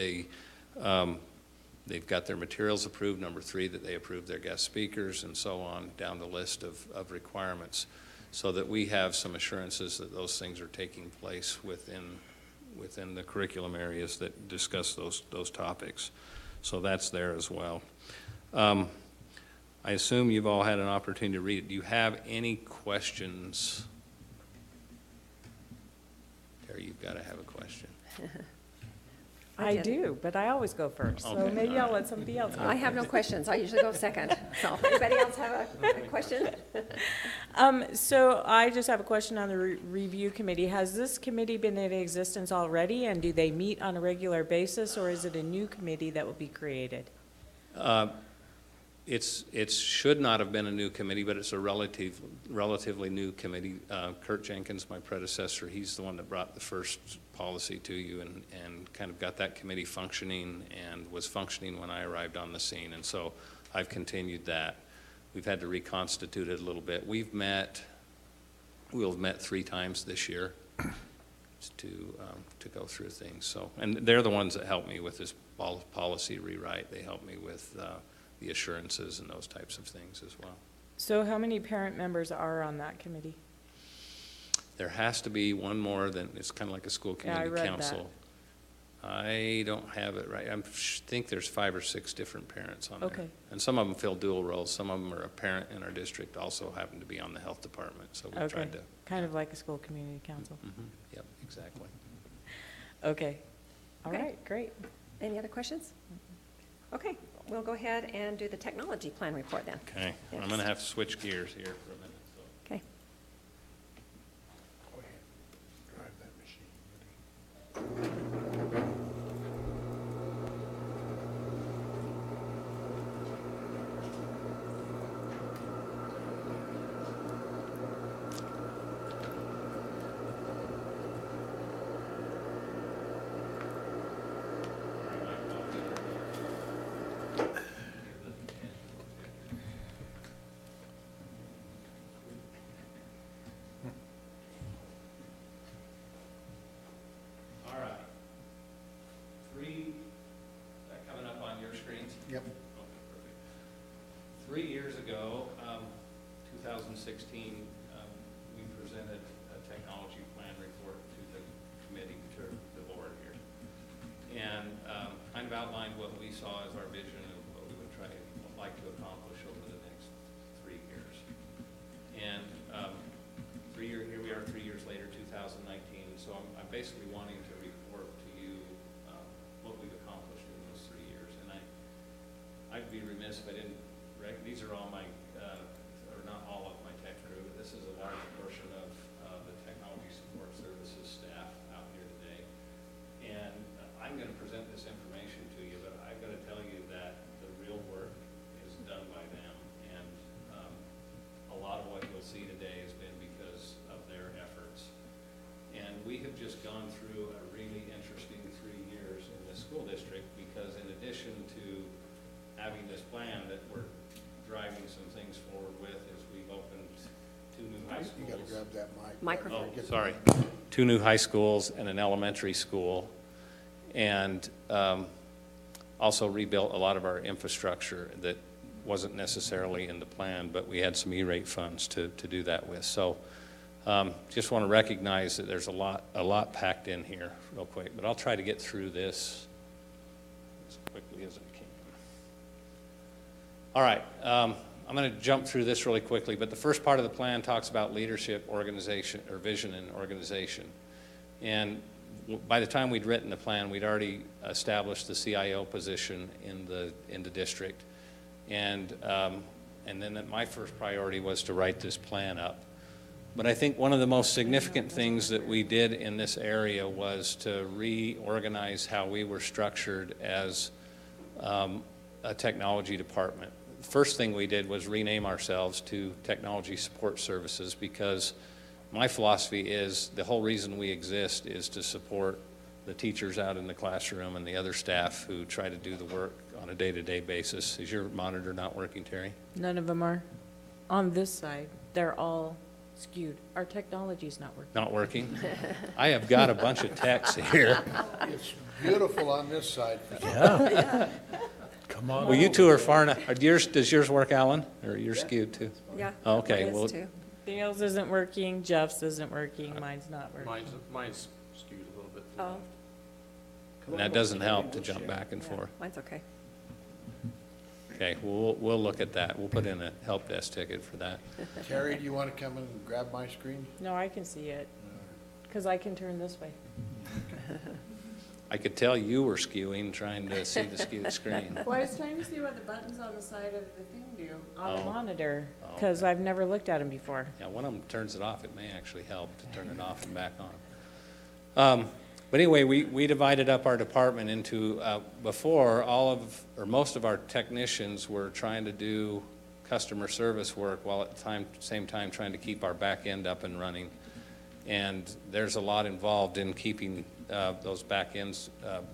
V: they've got their materials approved, number three, that they approved their guest speakers, and so on down the list of requirements, so that we have some assurances that those things are taking place within the curriculum areas that discuss those topics. So that's there as well. I assume you've all had an opportunity to read it. Do you have any questions? Terry, you've got to have a question.
U: I do, but I always go first, so
K: Okay,
U: maybe
K: all
U: I'll
K: right.
U: let somebody else go.
A: I have no questions. I usually go second. So anybody else have a question?
U: So I just have a question on the review committee. Has this committee been in existence already, and do they meet on a regular basis, or is it a new committee that will be created?
V: It should not have been a new committee, but it's a relatively new committee. Kurt Jenkins, my predecessor, he's the one that brought the first policy to you and kind of got that committee functioning and was functioning when I arrived on the scene. And so I've continued that. We've had to reconstitute it a little bit. We'll have met 3 times this year to go through things. So, and they're the ones that help me with this policy rewrite. They help me with the assurances and those types of things as well.
U: So how many parent members are on that committee?
V: There has to be one more than, it's kind of like a school community
U: I read
V: council. I don't have it right. I think there's 5 or 6 different parents on there.
U: Okay.
V: And some of them fill dual roles. Some of them are a parent in our district, also happen to be on the health department. So we've
U: Okay,
V: tried to.
U: kind of like a school community council.
V: Mm-hmm. Yep, exactly.
U: Okay, all
A: Okay.
U: right, great.
A: Any other questions? Okay, we'll go ahead and do the technology plan report then.
V: Okay, I'm going to have to switch gears here for a minute. So.
A: Okay.
D: Yep.
V: 3 years ago, 2016, we presented a technology plan report to the committee, to the board here, and kind of outlined what we saw as our vision of what we would like to accomplish over the next 3 years. And here we are 3 years later, 2019. So I'm basically wanting to report to you what we've accomplished in those 3 years. And I'd be remiss if I didn't. These are all my, or not all of my tech crew, but this is a large portion of the technology support services staff out here today. And I'm going to present this information to you, but I've got to tell you that the real work is done by them. And a lot of what you'll see today has been because of their efforts. And we have just gone through a really interesting 3 years in the school district because in addition to having this plan that we're driving some things forward with is we've opened 2 new high schools.
D: You got to grab that mic.
A: Microphone.
V: Oh, sorry. 2 new high schools and an elementary school, and also rebuilt a lot of our infrastructure that wasn't necessarily in the plan, but we had some E-rate funds to do that with. So just want to recognize that there's a lot packed in here real quick, but I'll try to get through this as quickly as I can. All right, I'm going to jump through this really quickly, but the first part of the plan talks about leadership, organization, or vision and organization. And by the time we'd written the plan, we'd already established the CIO position in the district. And then my first priority was to write this plan up. But I think one of the most significant things that we did in this area was to reorganize how we were structured as a technology department. The first thing we did was rename ourselves to Technology Support Services because my philosophy is the whole reason we exist is to support the teachers out in the classroom and the other staff who try to do the work on a day-to-day basis. Is your monitor not working, Terry?
U: None of them are. On this side, they're all skewed. Our technology's not working.
V: Not working? I have got a bunch of texts here.
D: It's beautiful on this side.
V: Yeah.
C: Come on.
V: Well, you two are far enough. Does yours work, Alan? Or you're skewed too?
A: Yeah.
V: Oh, okay.
A: mine is
V: Well,
A: too.
U: Dale's isn't working, Jeff's isn't working, mine's not working.
B: Mine's skewed a little bit.
A: Oh,
V: and that doesn't help to jump back and
A: yeah,
V: forth.
A: mine's okay.
V: Okay, we'll look at that. We'll put in a help desk ticket for that.
D: Terry, do you want to come and grab my screen?
U: No, I can see it, because I can turn this way.
V: I could tell you were skewing, trying to see the skewed screen.
U: Well, I was trying to see what the buttons on the side of the thing do on the
V: Oh.
U: monitor,
V: Oh,
U: because I've never looked at them before.
V: Yeah, one of them turns it off. It may actually help to turn it off and back on. But anyway, we divided up our department into, before most of our technicians were trying to do customer service work while at the same time trying to keep our back end up and running. And there's a lot involved in keeping those back ends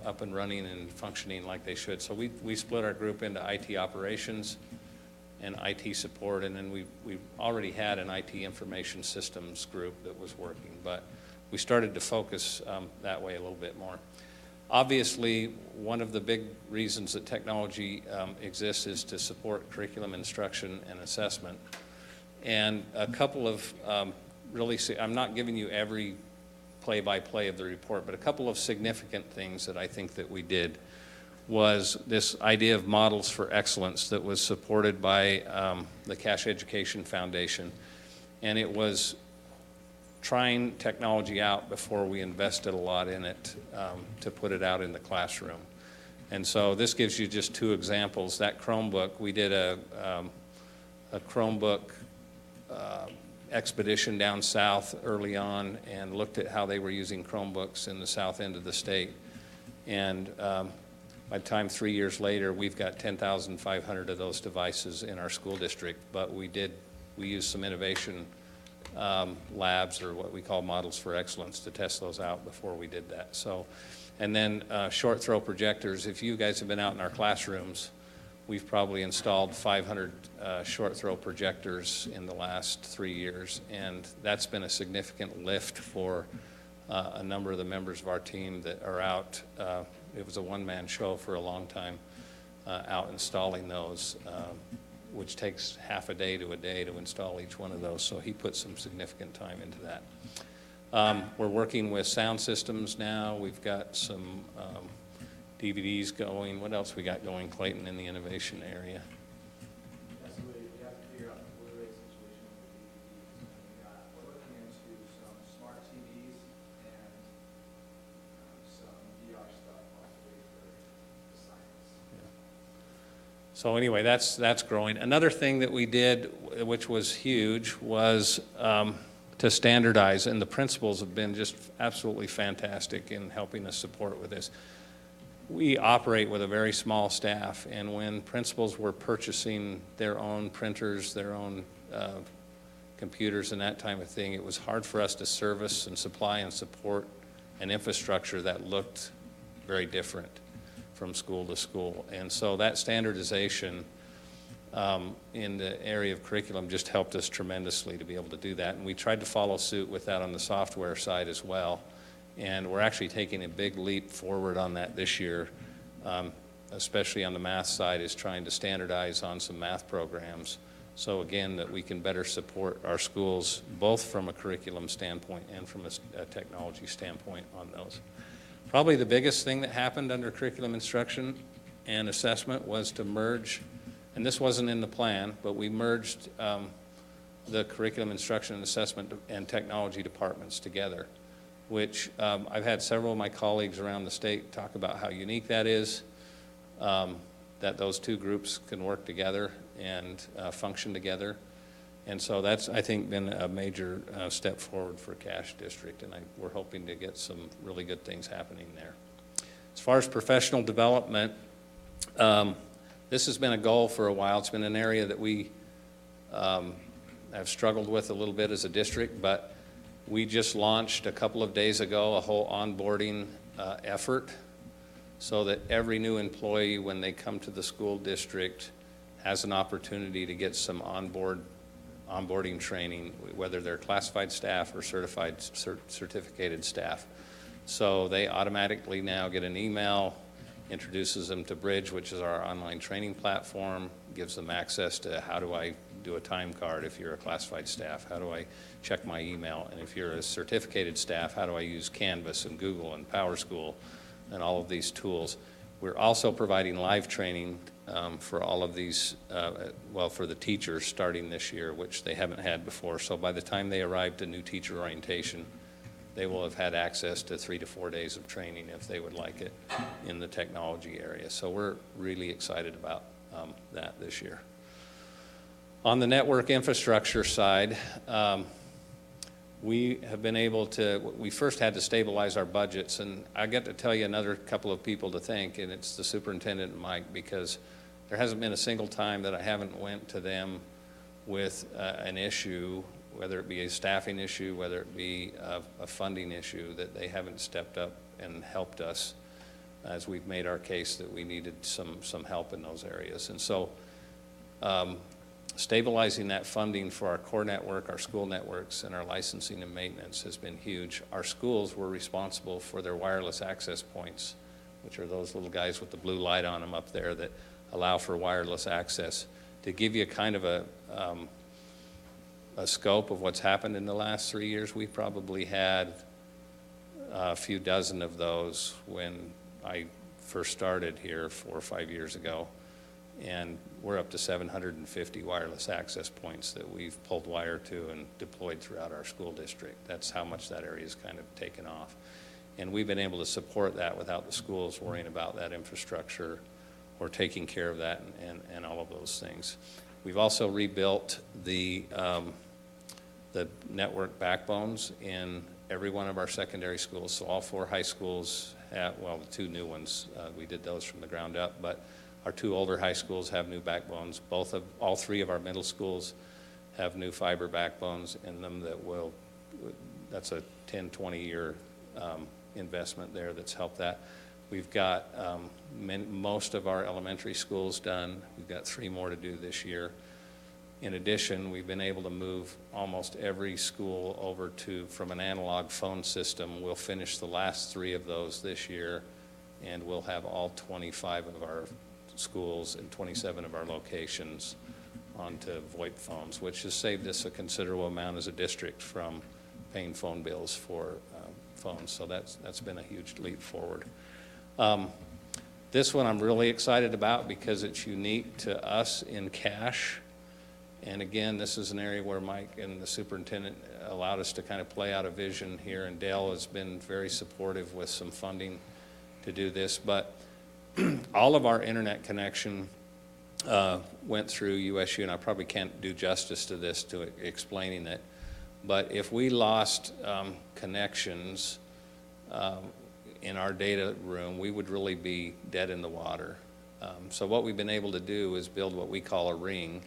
V: up and running and functioning like they should. So we split our group into IT operations and IT support, and then we already had an IT information systems group that was working, but we started to focus that way a little bit more. Obviously, one of the big reasons that technology exists is to support curriculum instruction and assessment. And a couple of I'm not giving you every play-by-play of the report, but a couple of significant things that I think that we did was this idea of models for excellence that was supported by the Cash Education Foundation. And it was trying technology out before we invested a lot in it to put it out in the classroom. And so this gives you just 2 examples. That Chromebook, we did a Chromebook expedition down south early on and looked at how they were using Chromebooks in the south end of the state. And by the time 3 years later, we've got 10,500 of those devices in our school district, but we used some innovation labs, or what we call models for excellence, to test those out before we did that. So, and then short throw projectors. If you guys have been out in our classrooms, we've probably installed 500 short throw projectors in the last 3 years, and that's been a significant lift for a number of the members of our team that are out. It was a one-man show for a long time. out installing those, which takes half a day to install each one of those. So he put some significant time into that. We're working with sound systems now. We've got some DVDs going. What else we got going, Clayton, in the innovation area? So anyway, that's growing. Another thing that we did, which was huge, was to standardize, and the principals have been just absolutely fantastic in helping us support with this. We operate with a very small staff, and when principals were purchasing their own printers, their own computers and that type of thing, it was hard for us to service and supply and support an infrastructure that looked very different from school to school. And so that standardization in the area of curriculum just helped us tremendously to be able to do that. And we tried to follow suit with that on the software side as well. And we're actually taking a big leap forward on that this year, especially on the math side, is trying to standardize on some math programs. So again, that we can better support our schools, both from a curriculum standpoint and from a technology standpoint on those. Probably the biggest thing that happened under curriculum instruction and assessment was to merge, and this wasn't in the plan, but we merged the curriculum instruction and assessment and technology departments together, which I've had several of my colleagues around the state talk about how unique that is, that those two groups can work together and function together. And so that's, I think, been a major step forward for Cache District, and we're hoping to get some really good things happening there. As far as professional development, this has been a goal for a while. It's been an area that we have struggled with a little bit as a district, but we just launched a couple of days ago a whole onboarding effort so that every new employee, when they come to the school district, has an opportunity to get some onboarding training, whether they're classified staff or certificated staff. So they automatically now get an email, introduces them to Bridge, which is our online training platform, gives them access to how do I do a time card if you're a classified staff, how do I check my email, and if you're a certificated staff, how do I use Canvas and Google and PowerSchool and all of these tools. We're also providing live training for all of these, well, for the teachers starting this year, which they haven't had before. So by the time they arrive to new teacher orientation, they will have had access to 3 to 4 days of training if they would like it in the technology area. So we're really excited about that this year. On the network infrastructure side, we have been able to, we first had to stabilize our budgets, and I get to tell you another couple of people to thank, and it's the superintendent and Mike, because there hasn't been a single time that I haven't went to them with an issue, whether it be a staffing issue, whether it be a funding issue, that they haven't stepped up and helped us as we've made our case that we needed some help in those areas. And so stabilizing that funding for our core network, our school networks, and our licensing and maintenance has been huge. Our schools were responsible for their wireless access points, which are those little guys with the blue light on them up there that allow for wireless access. To give you kind of a scope of what's happened in the last 3 years, we probably had a few dozen of those when I first started here 4 or 5 years ago. And we're up to 750 wireless access points that we've pulled wire to and deployed throughout our school district. That's how much that area has kind of taken off. And we've been able to support that without the schools worrying about that infrastructure or taking care of that and all of those things. We've also rebuilt the network backbones in every one of our secondary schools. So all 4 high schools have, well, the 2 new ones, we did those from the ground up, but our 2 older high schools have new backbones. All 3 of our middle schools have new fiber backbones in them that will, that's a 10, 20-year investment there that's helped that. We've got most of our elementary schools done. We've got 3 more to do this year. In addition, we've been able to move almost every school over from an analog phone system. We'll finish the last 3 of those this year, and we'll have all 25 of our schools and 27 of our locations onto VoIP phones, which has saved us a considerable amount as a district from paying phone bills for phones. So that's been a huge leap forward. This one I'm really excited about because it's unique to us in cash. And again, this is an area where Mike and the superintendent allowed us to kind of play out a vision here, and Dale has been very supportive with some funding to do this. But all of our internet connection went through USU, and I probably can't do justice to this to explaining it. But if we lost connections in our data room, we would really be dead in the water. So what we've been able to do is build what we call a ring.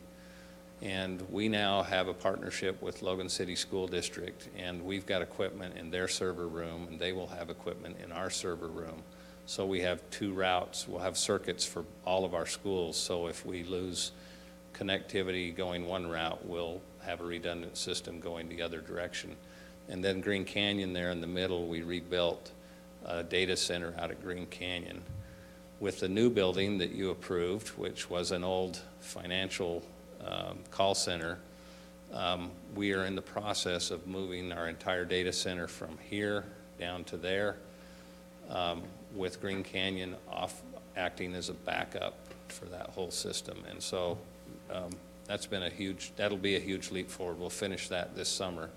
V: And we now have a partnership with Logan City School District, and we've got equipment in their server room, and they will have equipment in our server room. So we have 2 routes. We'll have circuits for all of our schools. So if we lose connectivity going one route, we'll have a redundant system going the other direction. And then Green Canyon there in the middle, we rebuilt a data center out at Green Canyon. With the new building that you approved, which was an old financial call center, we are in the process of moving our entire data center from here down to there, with Green Canyon acting as a backup for that whole system. And so that'll be a huge leap forward. We'll finish that this summer.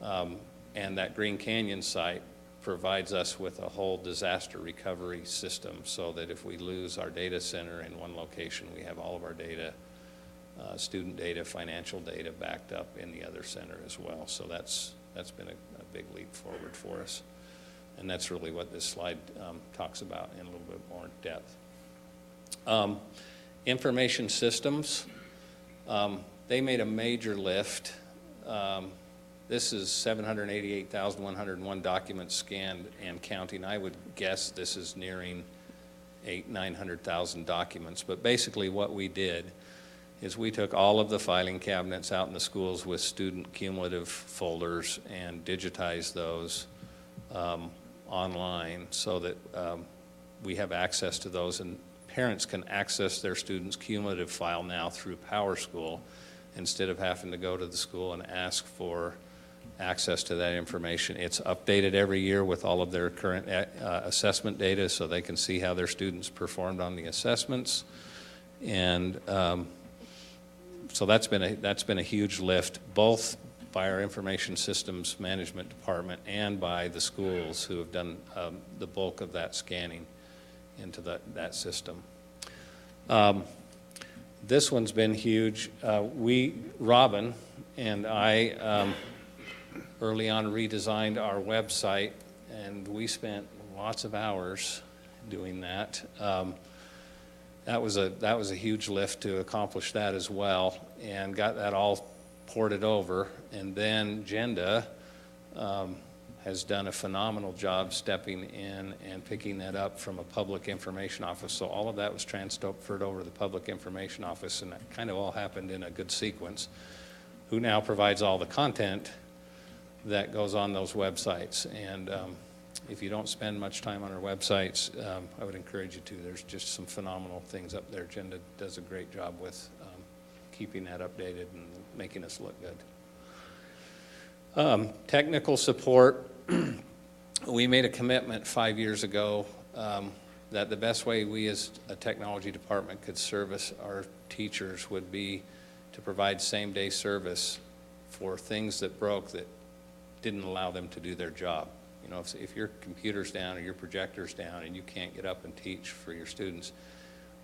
V: And that Green Canyon site provides us with a whole disaster recovery system so that if we lose our data center in one location, we have all of our data, student data, financial data backed up in the other center as well. So that's been a big leap forward for us. And that's really what this slide talks about in a little bit more depth. Information systems, they made a major lift. This is 788,101 documents scanned and counting. I would guess this is nearing 900,000 documents. But basically what we did is we took all of the filing cabinets out in the schools with student cumulative folders and digitized those online so that we have access to those, and parents can access their students' cumulative file now through PowerSchool instead of having to go to the school and ask for access to that information. It's updated every year with all of their current assessment data so they can see how their students performed on the assessments. And so that's been a huge lift, both by our information systems management department and by the schools who have done the bulk of that scanning into that system. This one's been huge. Robin and I early on redesigned our website, and we spent lots of hours doing that. That was a huge lift to accomplish that as well, and got that all ported over. And then Jenda has done a phenomenal job stepping in and picking that up from a public information office. So all of that was transferred over to the public information office, and that kind of all happened in a good sequence. Who now provides all the content that goes on those websites. And if you don't spend much time on our websites, I would encourage you to. There's just some phenomenal things up there. Jenda does a great job with keeping that updated and making us look good. Technical support. We made a commitment 5 years ago that the best way we as a technology department could service our teachers would be to provide same-day service for things that broke that didn't allow them to do their job. You know, if your computer's down or your projector's down and you can't get up and teach for your students,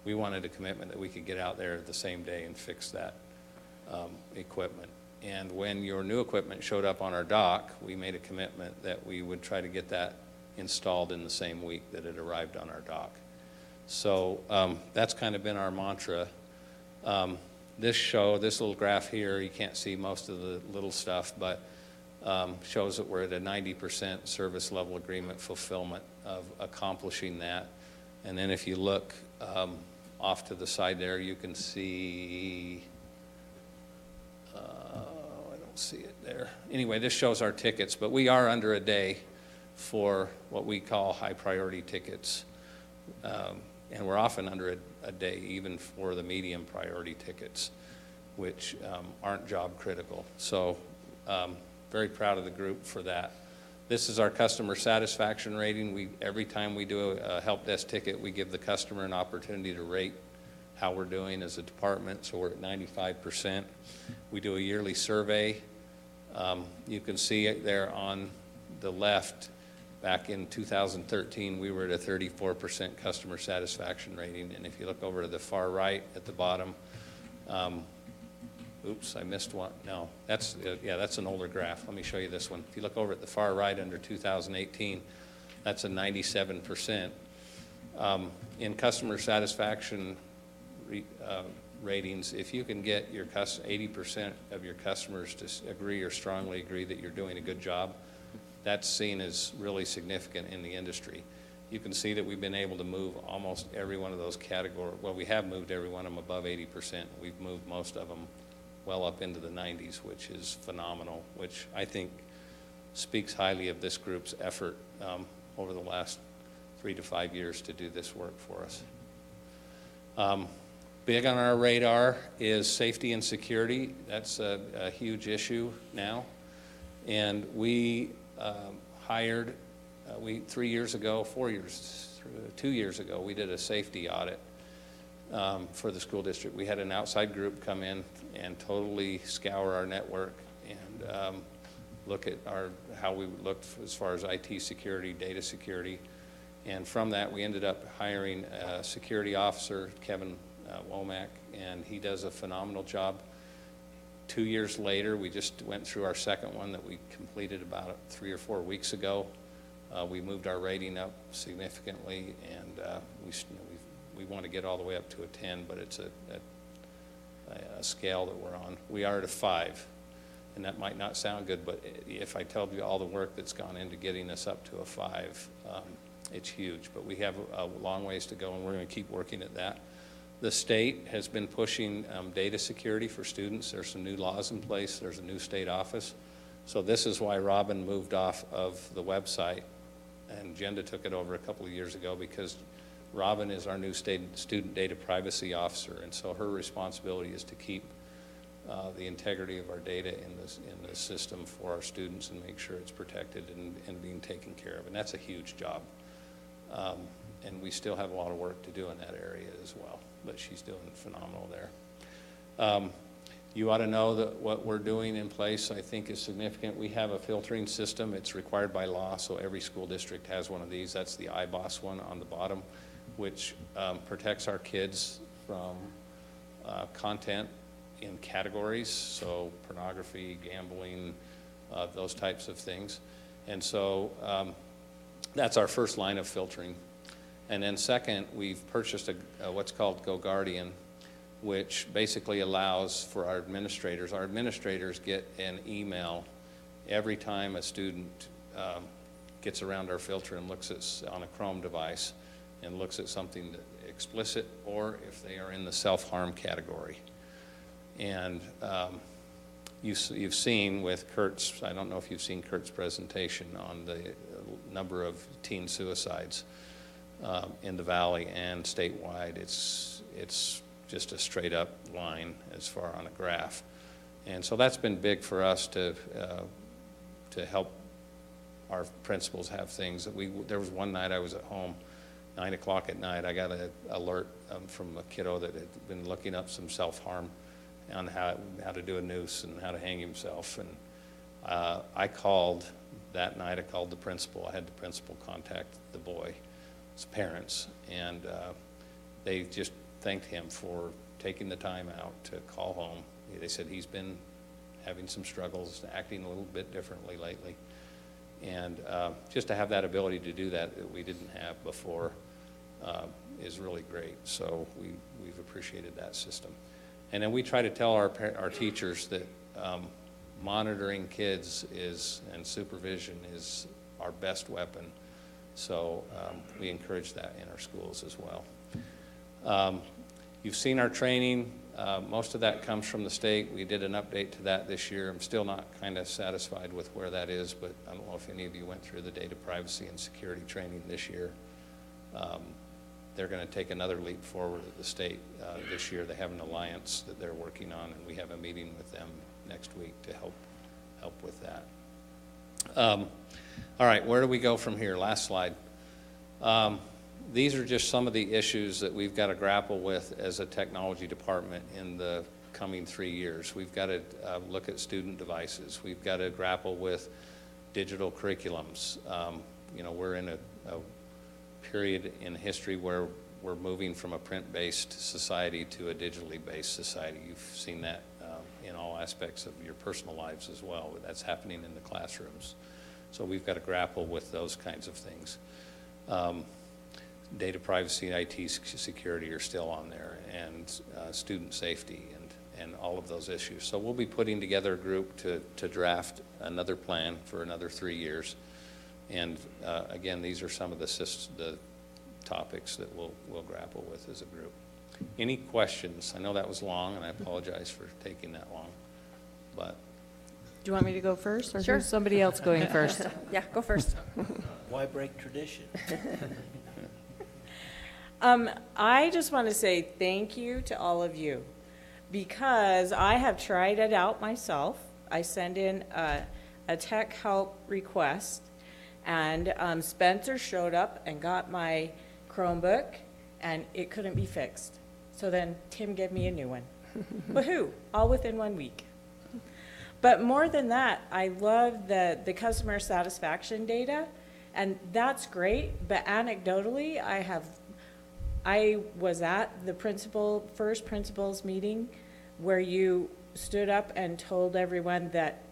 V: we wanted a commitment that we could get out there the same day and fix that equipment. And when your new equipment showed up on our dock, we made a commitment that we would try to get that installed in the same week that it arrived on our dock. So that's kind of been our mantra. This little graph here, you can't see most of the little stuff, but shows that we're at a 90% service level agreement fulfillment of accomplishing that. And then if you look off to the side there, you can see, I don't see it there. Anyway, this shows our tickets, but we are under a day for what we call high priority tickets. and we're often under a day even for the medium priority tickets, which aren't job critical. So very proud of the group for that. This is our customer satisfaction rating. Every time we do a help desk ticket, we give the customer an opportunity to rate how we're doing as a department, so we're at 95%. We do a yearly survey. You can see it there on the left. Back in 2013, we were at a 34% customer satisfaction rating, and if you look over to the far right at the bottom, oops, I missed one. No, that's an older graph. Let me show you this one. If you look over at the far right under 2018, that's a 97%. In customer satisfaction ratings, if you can get your 80% of your customers to agree or strongly agree that you're doing a good job, that's seen as really significant in the industry. You can see that we've been able to move almost every one of those categories. Well, we have moved every one of them above 80%. We've moved most of them well up into the 90s, which is phenomenal, which I think speaks highly of this group's effort over the last 3 to 5 years to do this work for us. Big on our radar is safety and security. That's a huge issue now. And we hired, 2 years ago, we did a safety audit for the school district. We had an outside group come in and totally scour our network and look at how we looked as far as IT security, data security. And from that, we ended up hiring a security officer, Kevin Womack, and he does a phenomenal job. 2 years later, we just went through our second one that we completed about 3 or 4 weeks ago. We moved our rating up significantly, and we want to get all the way up to a 10, but it's a scale that we're on. We are at a 5, and that might not sound good, but if I told you all the work that's gone into getting us up to a 5, it's huge. But we have a long ways to go, and we're going to keep working at that. The state has been pushing data security for students. There's some new laws in place. There's a new state office. So this is why Robin moved off of the website, and Jenda took it over a couple of years ago, because Robin is our new student data privacy officer, and so her responsibility is to keep the integrity of our data in the system for our students and make sure it's protected and being taken care of. And that's a huge job. And we still have a lot of work to do in that area as well, but she's doing phenomenal there. You ought to know that what we're doing in place, I think, is significant. We have a filtering system. It's required by law, so every school district has one of these. That's the iBoss one on the bottom, which protects our kids from content in categories, so pornography, gambling, those types of things. And so that's our first line of filtering. And then second, we've purchased what's called GoGuardian, which basically allows for our administrators. Our administrators get an email every time a student gets around our filter and looks at on a Chrome device and looks at something that explicit, or if they are in the self-harm category. And you've seen with Kurt's, I don't know if you've seen Kurt's presentation on the number of teen suicides in the Valley and statewide. It's just a straight up line as far on a graph. And so that's been big for us to help our principals have things. There was one night I was at home, 9 o'clock at night, I got an alert from a kiddo that had been looking up some self-harm on how to do a noose and how to hang himself. And I called that night, I called the principal. I had the principal contact the boy's parents, and they just thanked him for taking the time out to call home. They said he's been having some struggles, acting a little bit differently lately. And just to have that ability to do that we didn't have before is really great. So we've appreciated that system. And then we try to tell our teachers that monitoring kids and supervision is our best weapon. So we encourage that in our schools as well. You've seen our training. Most of that comes from the state. We did an update to that this year. I'm still not kind of satisfied with where that is, but I don't know if any of you went through the data privacy and security training this year. they're going to take another leap forward at the state this year. They have an alliance that they're working on, and we have a meeting with them next week to help with that. All right, where do we go from here? Last slide. These are just some of the issues that we've got to grapple with as a technology department in the coming 3 years. We've got to look at student devices. We've got to grapple with digital curriculums. You know, we're in a period in history where we're moving from a print-based society to a digitally based society. You've seen that in all aspects of your personal lives as well. That's happening in the classrooms. So we've got to grapple with those kinds of things. Data privacy and IT security are still on there, and student safety and all of those issues. So we'll be putting together a group to draft another plan for another 3 years. And again, these are some of the topics that we'll grapple with as a group. Any questions? I know that was long, and I apologize for taking that long, but.
U: Do you want me to go first, or
A: Sure.
U: is somebody else going first?
A: Yeah, go first.
B: Why break tradition?
U: I just want to say thank you to all of you, because I have tried it out myself. I send in a tech help request, and Spencer showed up and got my Chromebook, and it couldn't be fixed. So then Tim gave me a new one. Woohoo! All within 1 week. But more than that, I love the customer satisfaction data, and that's great. But anecdotally, I was at the first principals meeting where you stood up and told everyone that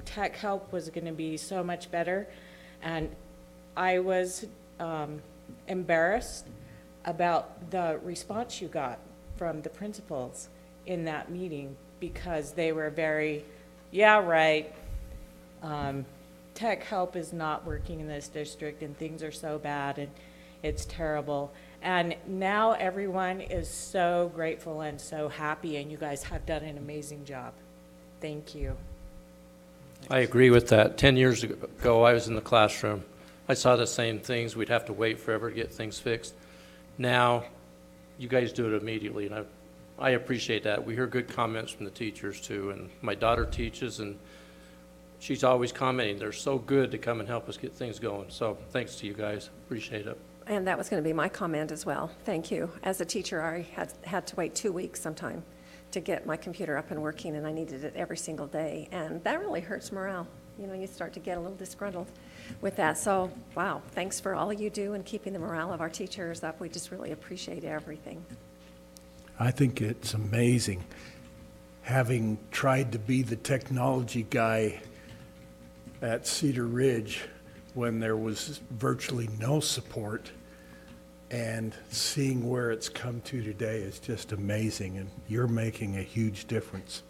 U: tech help was going to be so much better, and I was embarrassed about the response you got from the principals in that meeting, because they were very, yeah, right, tech help is not working in this district and things are so bad and it's terrible. And now everyone is so grateful and so happy, and you guys have done an amazing job. Thank you.
E: I agree with that. 10 years ago, I was in the classroom. I saw the same things. We'd have to wait forever to get things fixed. Now, you guys do it immediately, and I appreciate that. We hear good comments from the teachers, too, and my daughter teaches, and she's always commenting, they're so good to come and help us get things going. So thanks to you guys. Appreciate it.
A: And that was going to be my comment as well. Thank you. As a teacher, I had to wait 2 weeks sometime to get my computer up and working, and I needed it every single day. And that really hurts morale. You know, you start to get a little disgruntled with that. So, wow, thanks for all you do and keeping the morale of our teachers up. We just really appreciate everything.
C: I think it's amazing. Having tried to be the technology guy at Cedar Ridge when there was virtually no support, and seeing where it's come to today is just amazing, and you're making a huge difference.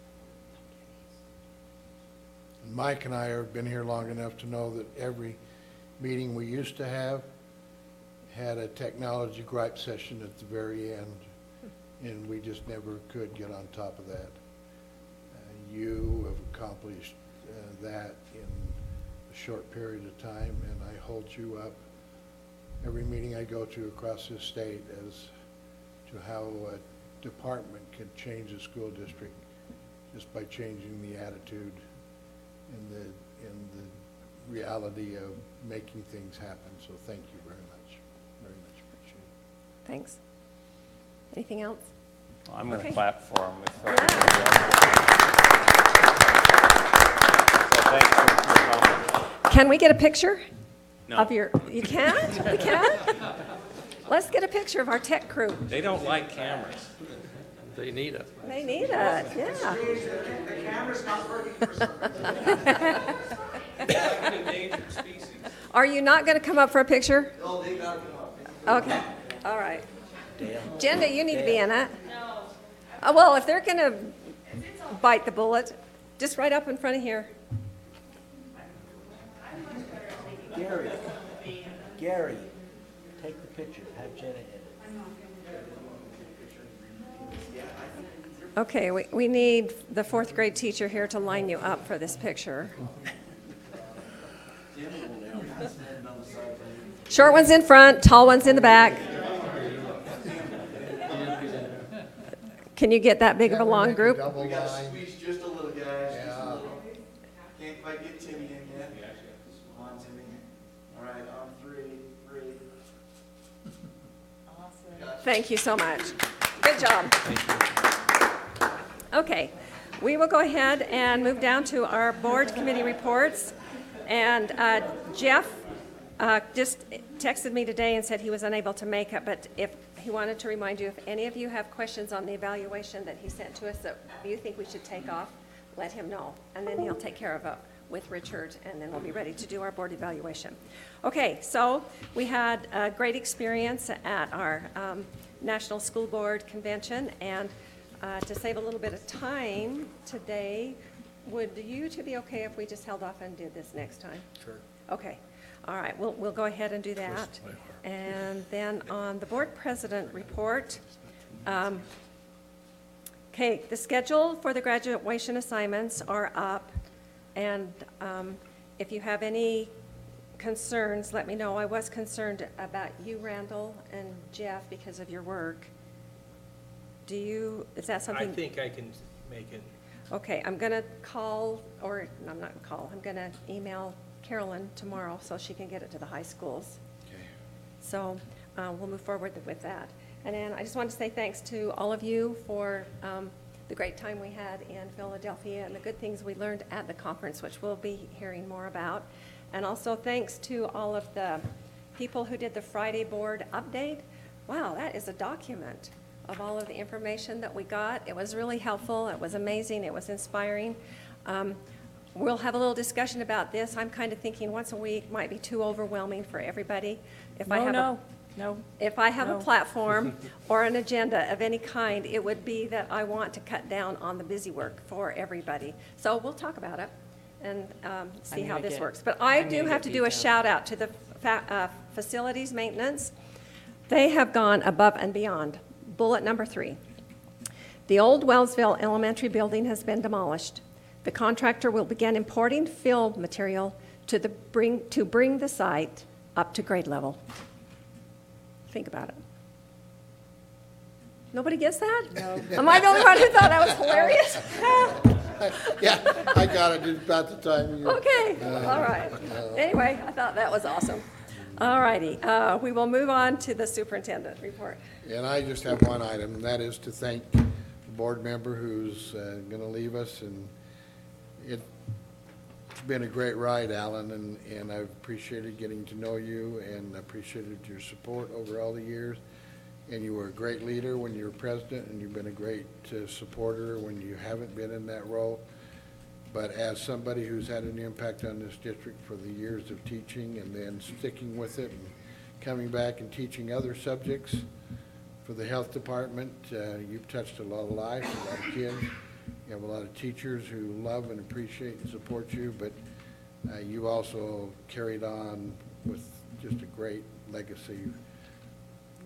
D: Mike and I have been here long enough to know that every meeting we used to have had a technology gripe session at the very end, and we just never could get on top of that. You have accomplished that in a short period of time, and I hold you up every meeting I go to across this state as to how a department can change a school district just by changing the attitude and the reality of making things happen. So thank you very much. Very much appreciate it.
A: Thanks. Anything else?
V: Well, I'm going to
A: Okay.
V: clap for them.
A: Can we get a picture
V: No.
A: of your, you can't? We can't? Let's get a picture of our tech crew.
V: They don't like cameras.
E: They need it.
A: They need it, yeah.
B: The camera's not working for some reason.
A: Are you not going to come up for a picture?
B: No, they gotta come up.
A: Okay, all right. Jenda, you need to be in it. No. Well, if they're going to bite the bullet, just right up in front of here.
B: Gary, take the picture, have Jenna in it.
A: Okay, we need the fourth grade teacher here to line you up for this picture. Short one's in front, tall one's in the back. Can you get that big of a long group?
D: We gotta
B: squeeze just a little, guys, just a little. Can't quite get Timmy in yet. Come on, Timmy. All right, on three.
A: Thank you so much. Good job. Okay, we will go ahead and move down to our board committee reports. And Jeff just texted me today and said he was unable to make it, but if he wanted to remind you, if any of you have questions on the evaluation that he sent to us that you think we should take off, let him know, and then he'll take care of it with Richard, and then we'll be ready to do our board evaluation. Okay, so we had a great experience at our National School Board Convention, and to save a little bit of time today, would you two be okay if we just held off and did this next time?
C: Sure.
A: Okay. All right, we'll go ahead and do that. And then on the board president report, okay, the schedule for the graduation assignments are up. And if you have any concerns, let me know. I was concerned about you, Randall, and Jeff because of your work. Is that something?
F: I think I can make it.
A: Okay, I'm going to call, or no, I'm not going to call. I'm going to email Carolyn tomorrow so she can get it to the high schools.
D: Okay.
A: So we'll move forward with that. And then I just want to say thanks to all of you for the great time we had in Philadelphia and the good things we learned at the conference, which we'll be hearing more about. And also thanks to all of the people who did the Friday board update. Wow, that is a document of all of the information that we got. It was really helpful. It was amazing. It was inspiring. We'll have a little discussion about this. I'm kind of thinking once a week might be too overwhelming for everybody. If I have a platform or an agenda of any kind, it would be that I want to cut down on the busy work for everybody. So we'll talk about it and see how this works. But I do have to do a shout out to the facilities maintenance. They have gone above and beyond. Bullet number 3. The old Wellsville Elementary building has been demolished. The contractor will begin importing fill material to bring the site up to grade level. Think about it. Nobody gets that? No. Am I the only one who thought that was hilarious?
D: Yeah, I got it just about the time you...
A: Okay, all right. Anyway, I thought that was awesome. All righty, we will move on to the superintendent report.
D: And I just have one item, and that is to thank the board member who's going to leave us. And it's been a great ride, Alan, and I've appreciated getting to know you and appreciated your support over all the years. And you were a great leader when you were president, and you've been a great supporter when you haven't been in that role. But as somebody who's had an impact on this district for the years of teaching and then sticking with it and coming back and teaching other subjects for the health department, you've touched a lot of lives, a lot of kids. You have a lot of teachers who love and appreciate and support you, but you also carried on with just a great legacy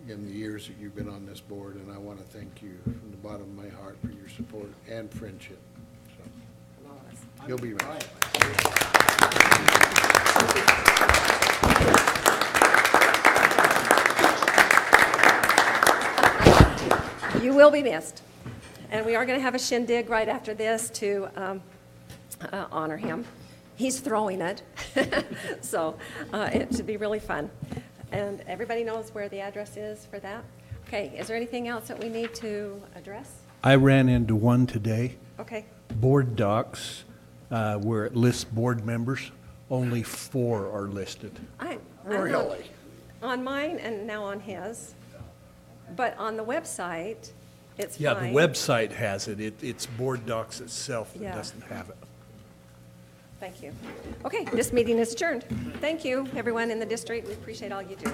D: in the years that you've been on this board, and I want to thank you from the bottom of my heart for your support and friendship. So, you'll be right.
A: You will be missed. And we are going to have a shindig right after this to honor him. He's throwing it, so it should be really fun. And everybody knows where the address is for that? Okay, is there anything else that we need to address?
C: I ran into one today.
A: Okay.
C: Board docs, where it lists board members, only 4 are listed.
D: Really?
A: On mine and now on his, but on the website, it's
C: Yeah,
A: fine.
C: the website has it. It's board docs itself that
A: Yeah.
C: doesn't have it.
A: Thank you. Okay, this meeting is adjourned. Thank you, everyone in the district. We appreciate all you do.